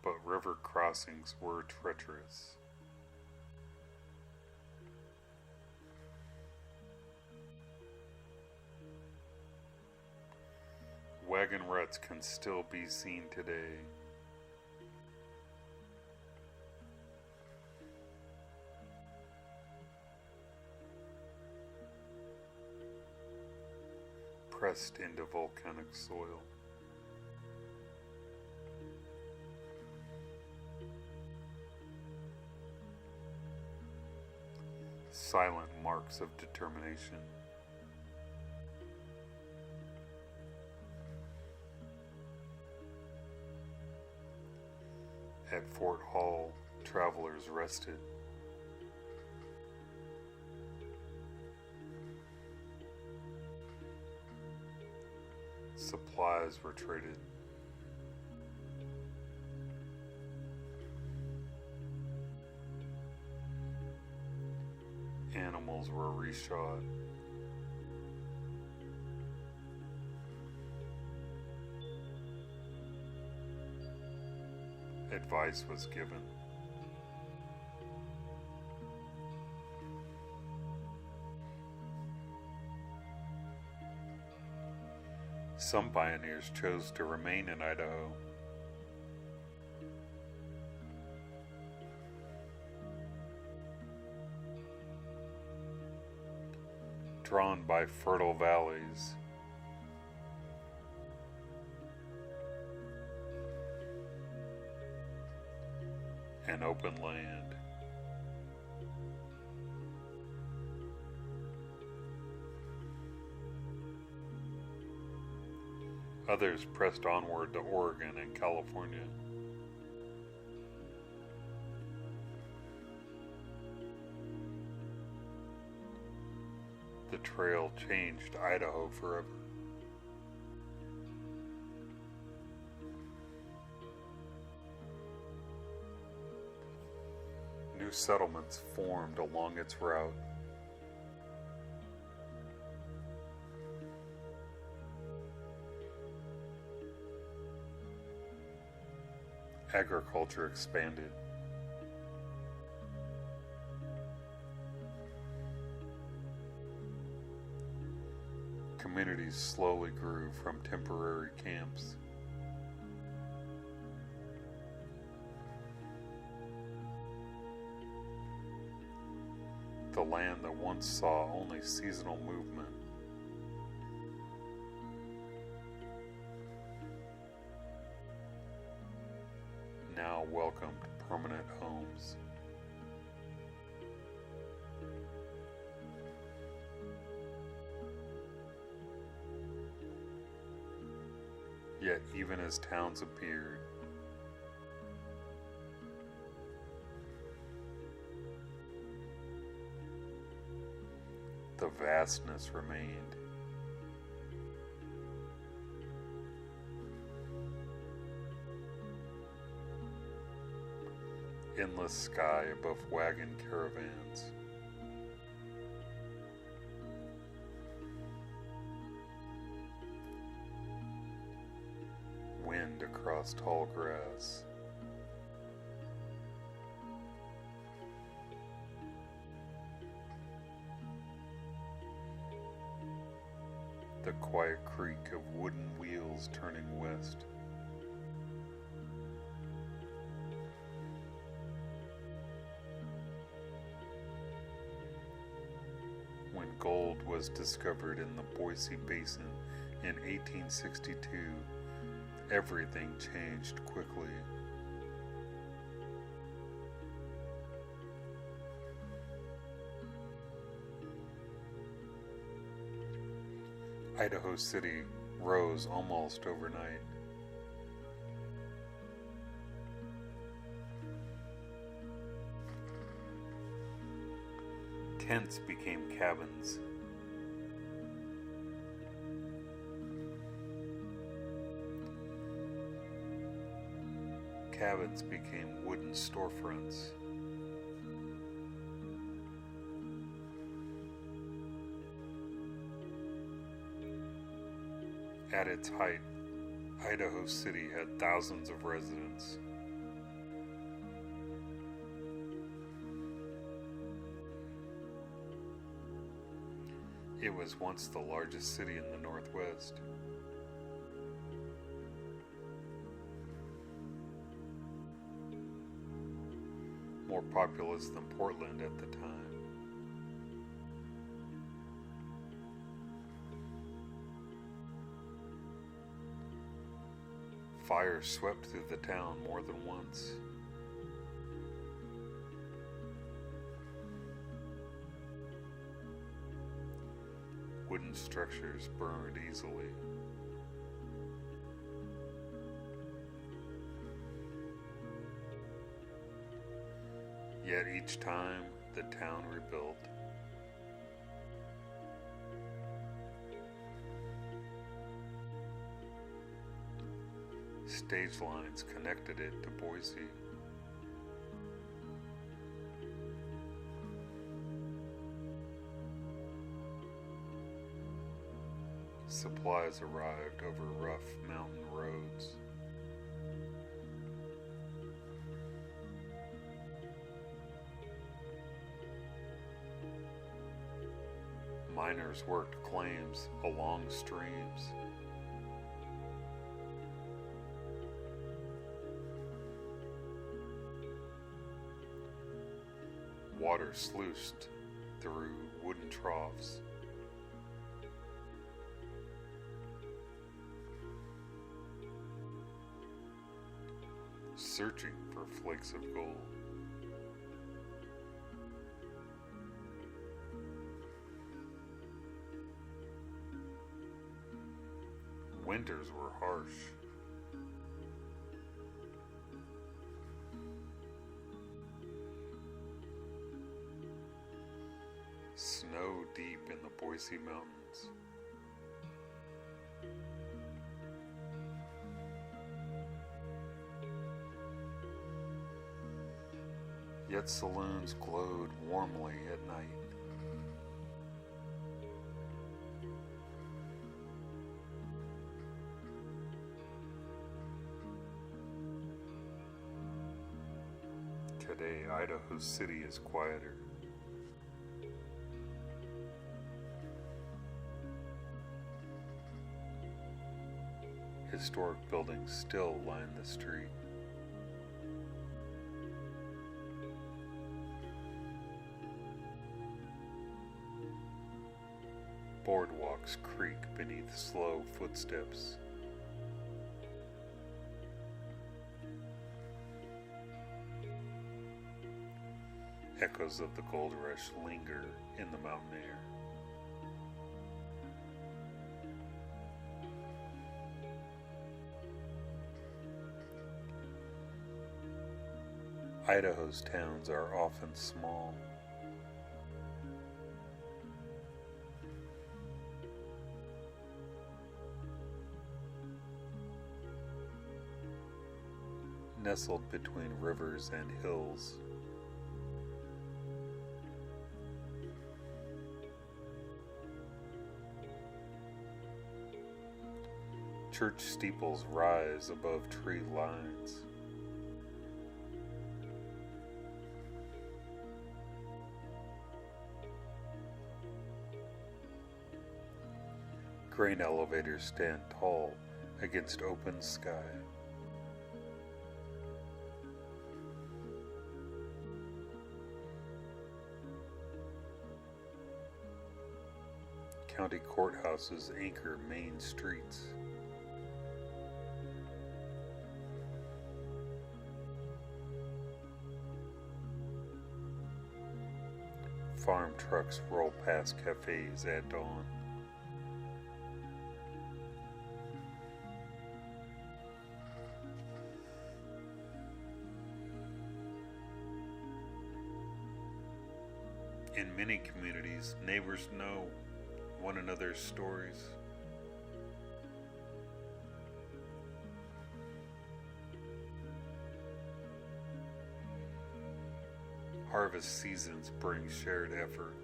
But river crossings were treacherous. Wagon ruts can still be seen today. Pressed into volcanic soil. Silent marks of determination. At Fort Hall, travelers rested. Supplies were traded. Animals were reshod. Advice was given. Some pioneers chose to remain in Idaho. Drawn by fertile valleys, and open land. Others pressed onward to Oregon and California. The trail changed Idaho forever. New settlements formed along its route. Agriculture expanded. Communities slowly grew from temporary camps. The land that once saw only seasonal movement now welcomed permanent homes. Yet even as towns appeared, the vastness remained. Endless sky above wagon caravans. Wind across tall grass. The quiet creak of wooden wheels turning west. When gold was discovered in the Boise Basin in 1862, everything changed quickly. Idaho City rose almost overnight. Tents became cabins. Cabins became wooden storefronts. At its height, Idaho City had thousands of residents. It was once the largest city in the Northwest. More populous than Portland at the time. Fire swept through the town more than once. Wooden structures burned easily. Yet each time the town rebuilt. Stage lines connected it to Boise. Supplies arrived over rough mountain roads. Miners worked claims along streams. Water sluiced through wooden troughs. Searching for flakes of gold. Winters were harsh. Snow deep in the Boise Mountains. Yet saloons glowed warmly at night. Today, Idaho City is quieter. Historic buildings still line the street. Boardwalks creak beneath slow footsteps. Echoes of the gold rush linger in the mountain air. Idaho's towns are often small. Nestled between rivers and hills. Church steeples rise above tree lines. Grain elevators stand tall against open sky. County courthouses anchor main streets. Farm trucks roll past cafes at dawn. In many communities, neighbors know one another's stories. Harvest seasons bring shared effort.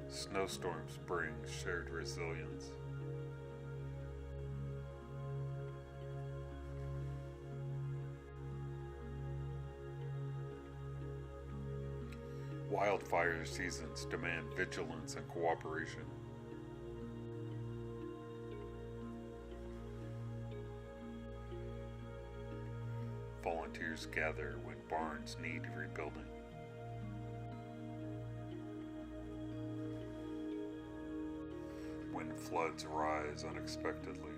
Snowstorms bring shared resilience. Wildfire seasons demand vigilance and cooperation. Volunteers gather when barns need rebuilding. When floods rise unexpectedly.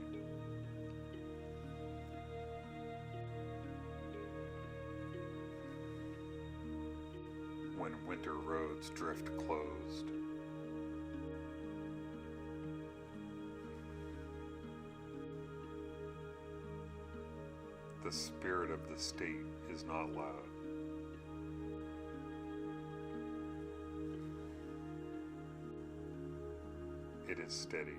When winter roads drift closed. The spirit of the state is not loud. It is steady.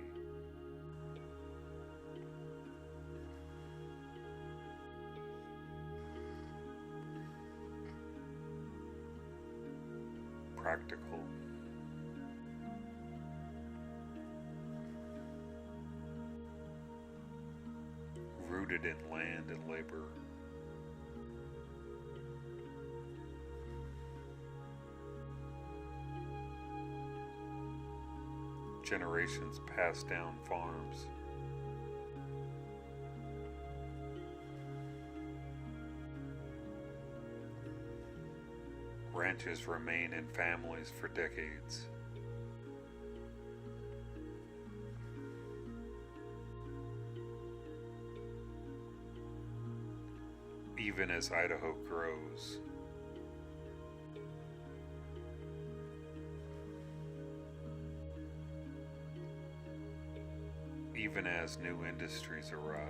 Practical. Rooted in land and labor. Generations passed down farms. Ranches remain in families for decades. Even as Idaho grows, even as new industries arrive,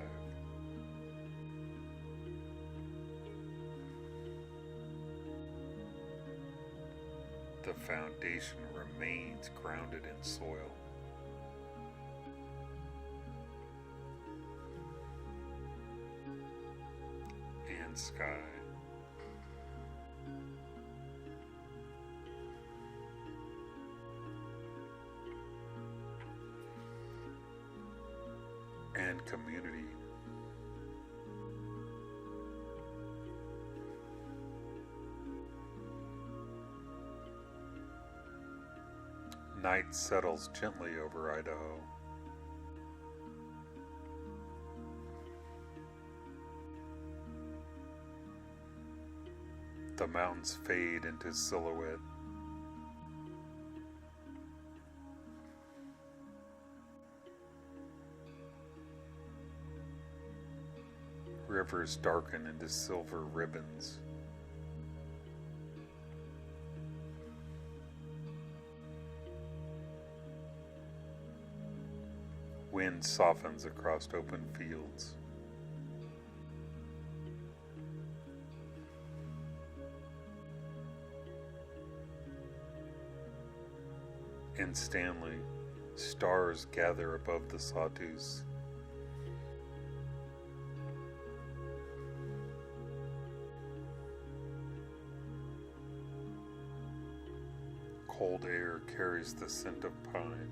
the foundation remains grounded in soil. And sky. And community. Night settles gently over Idaho. The mountains fade into silhouette. Rivers darken into silver ribbons. Wind softens across open fields. In Stanley, stars gather above the sawtooths. Cold air carries the scent of pine.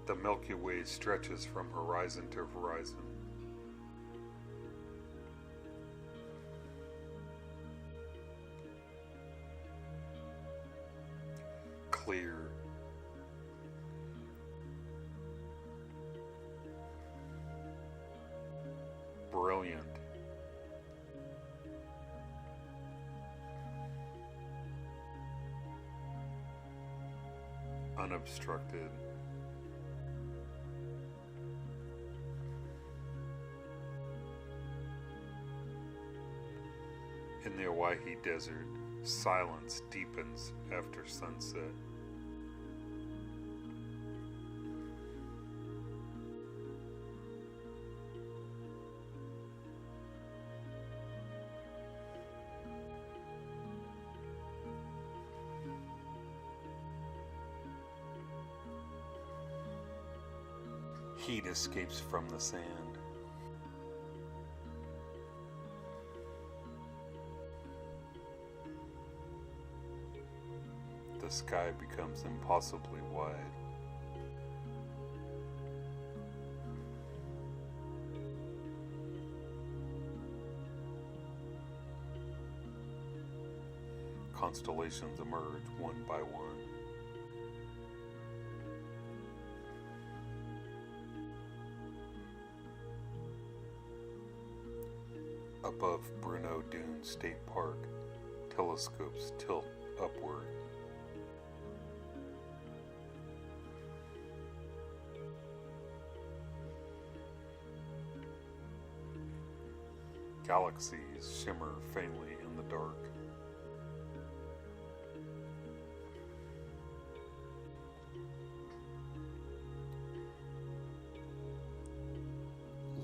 The Milky Way stretches from horizon to horizon. Clear. Brilliant. Unobstructed. In the Owyhee Desert, silence deepens after sunset. Heat escapes from the sand. The sky becomes impossibly wide. Constellations emerge one by one. Above Bruneau Dunes State Park, telescopes tilt upward. Galaxies shimmer faintly in the dark.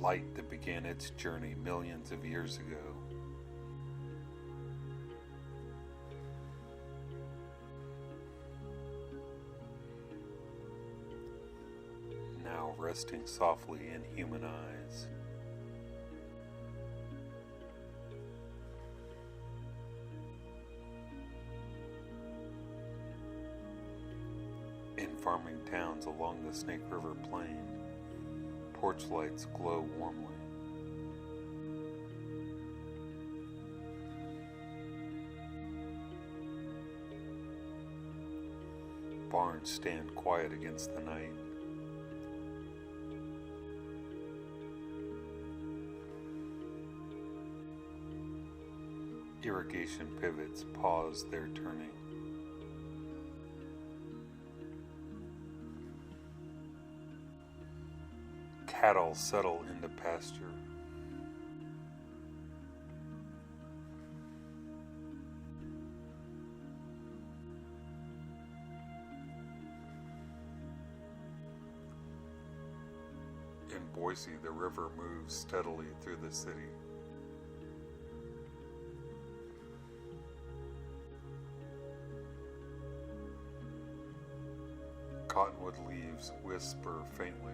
light that began its journey millions of years ago. Now resting softly in human eyes. In farming towns along the Snake River Plain, porch lights glow warmly. Barns stand quiet against the night. Irrigation pivots pause their turning. Cattle settle into pasture. In Boise, the river moves steadily through the city. Cottonwood leaves whisper faintly.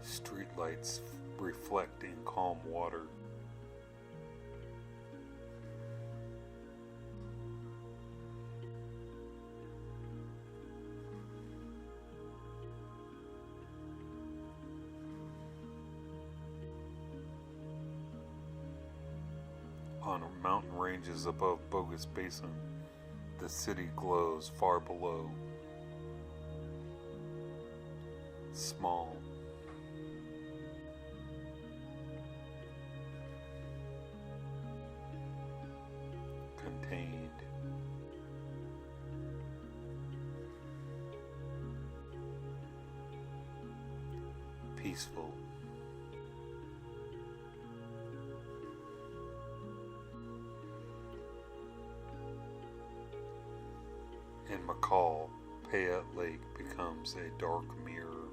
Streetlights reflect in calm water. On mountain ranges above Bogus Basin, the city glows far below. Small. Contained. Peaceful. In McCall, Payette Lake becomes a dark mirror.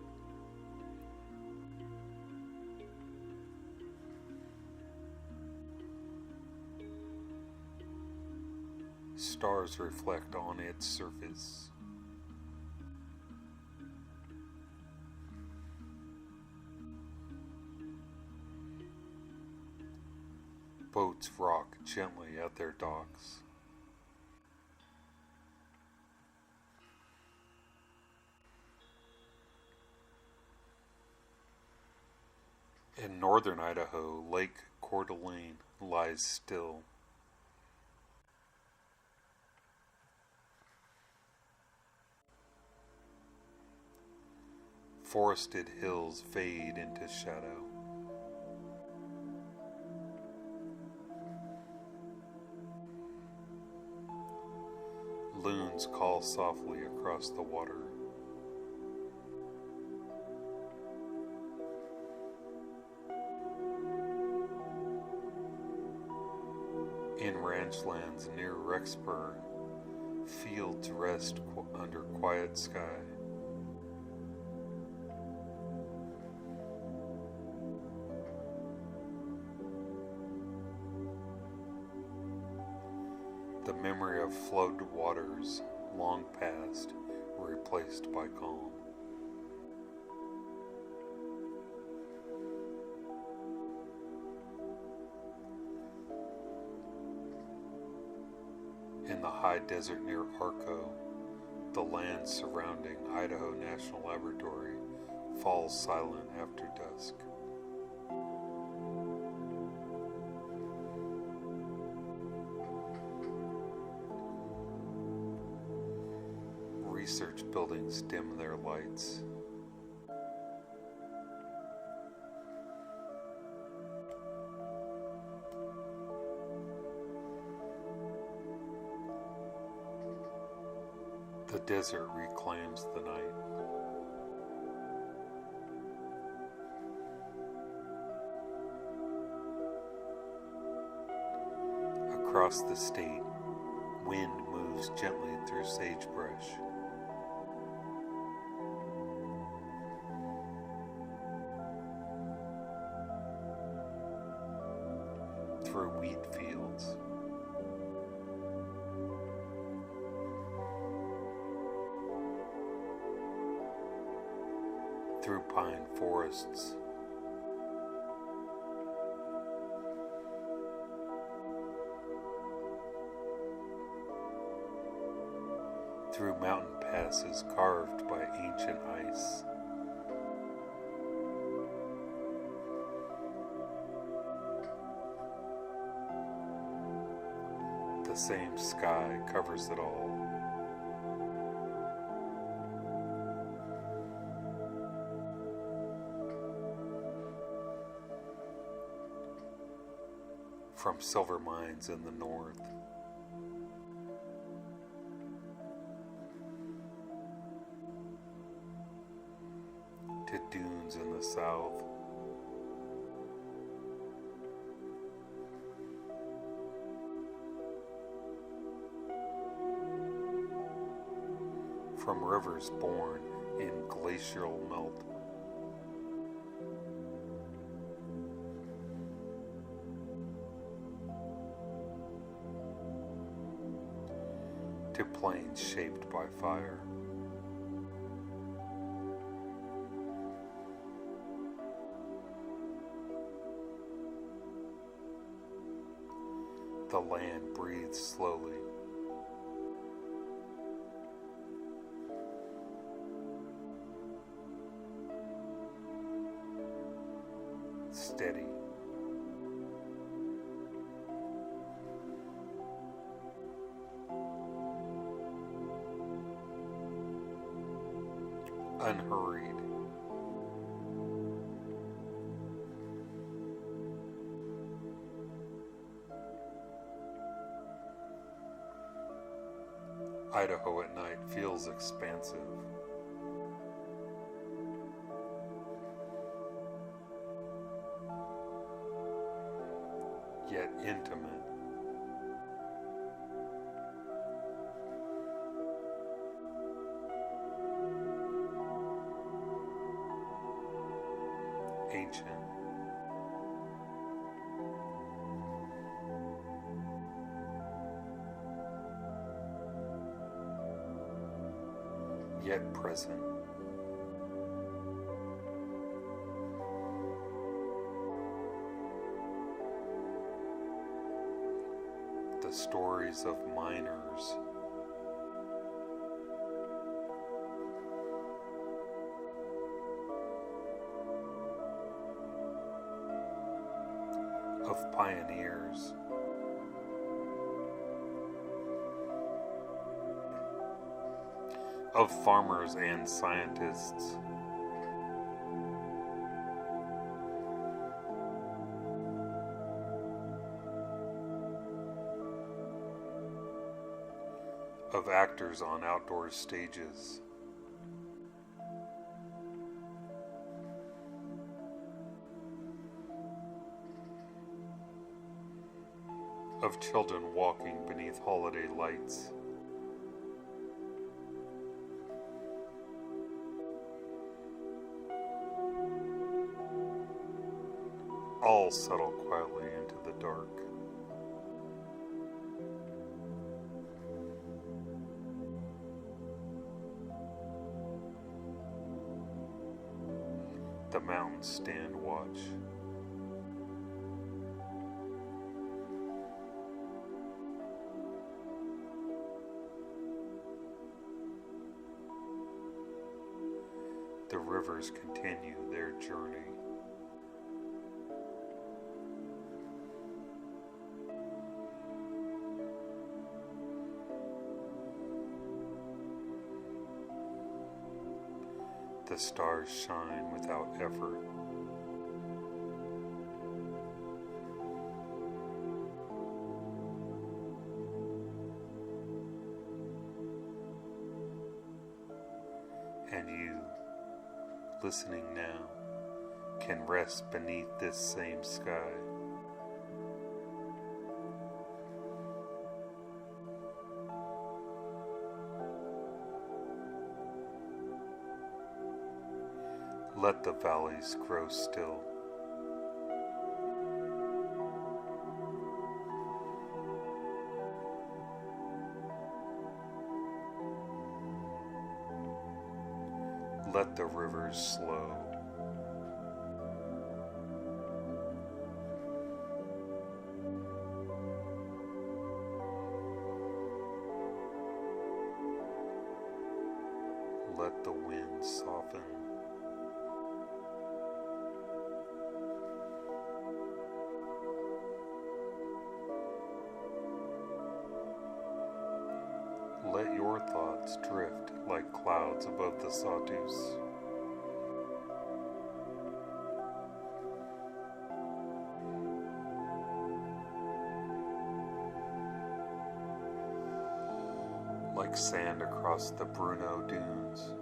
Stars reflect on its surface. Boats rock gently at their docks. In northern Idaho, Lake Coeur d'Alene lies still. Forested hills fade into shadow. Loons call softly across the water. In ranchlands near Rexburg, fields rest under quiet sky. The memory of flood waters, long past, replaced by calm. In the high desert near Arco, the land surrounding Idaho National Laboratory falls silent after dusk. Research buildings dim their lights. The desert reclaims the night. Across the state, wind moves gently through sagebrush. Through wheat fields. Through pine forests. Through mountain passes carved by ancient ice. The same sky covers it all. From silver mines in the north, to dunes in the south, from rivers born in glacial melt, to plains shaped by fire. The land breathes slowly. Steady. Unhurried. Idaho at night feels expansive. Yet intimate. Ancient. Yet present. The stories of miners, of pioneers, of farmers and scientists, of actors on outdoor stages, of children walking beneath holiday lights, all settle quietly into the dark. The mountains stand watch. The rivers continue their journey. The stars shine without effort. And you, listening now, can rest beneath this same sky. Let the valleys grow still. Let the rivers slow. Let the wind soften. Let your thoughts drift like clouds above the sawtooths. Like sand across the Bruno dunes.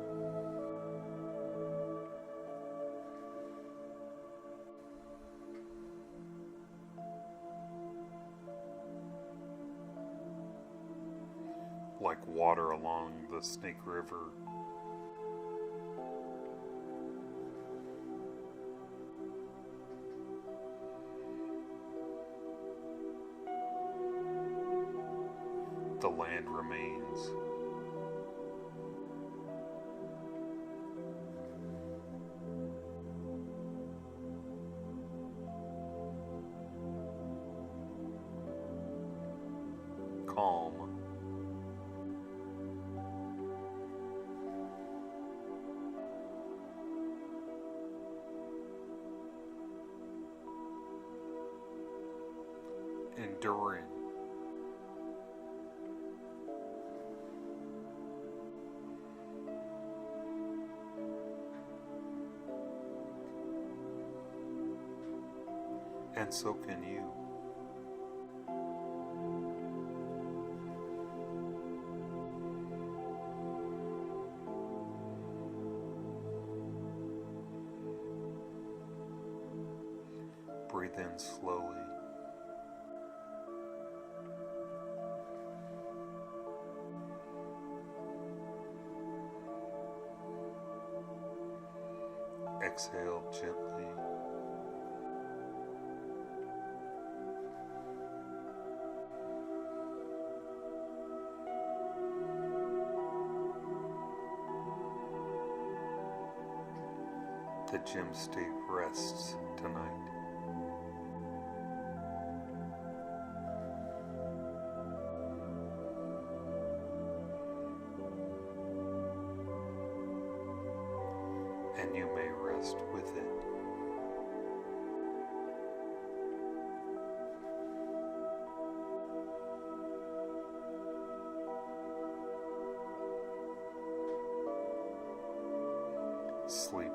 Like water along the Snake River. The land remains. Calm. Enduring. And so can you. Breathe in slowly. Exhale gently. The gem state rests tonight. And you may rest with it. Sleep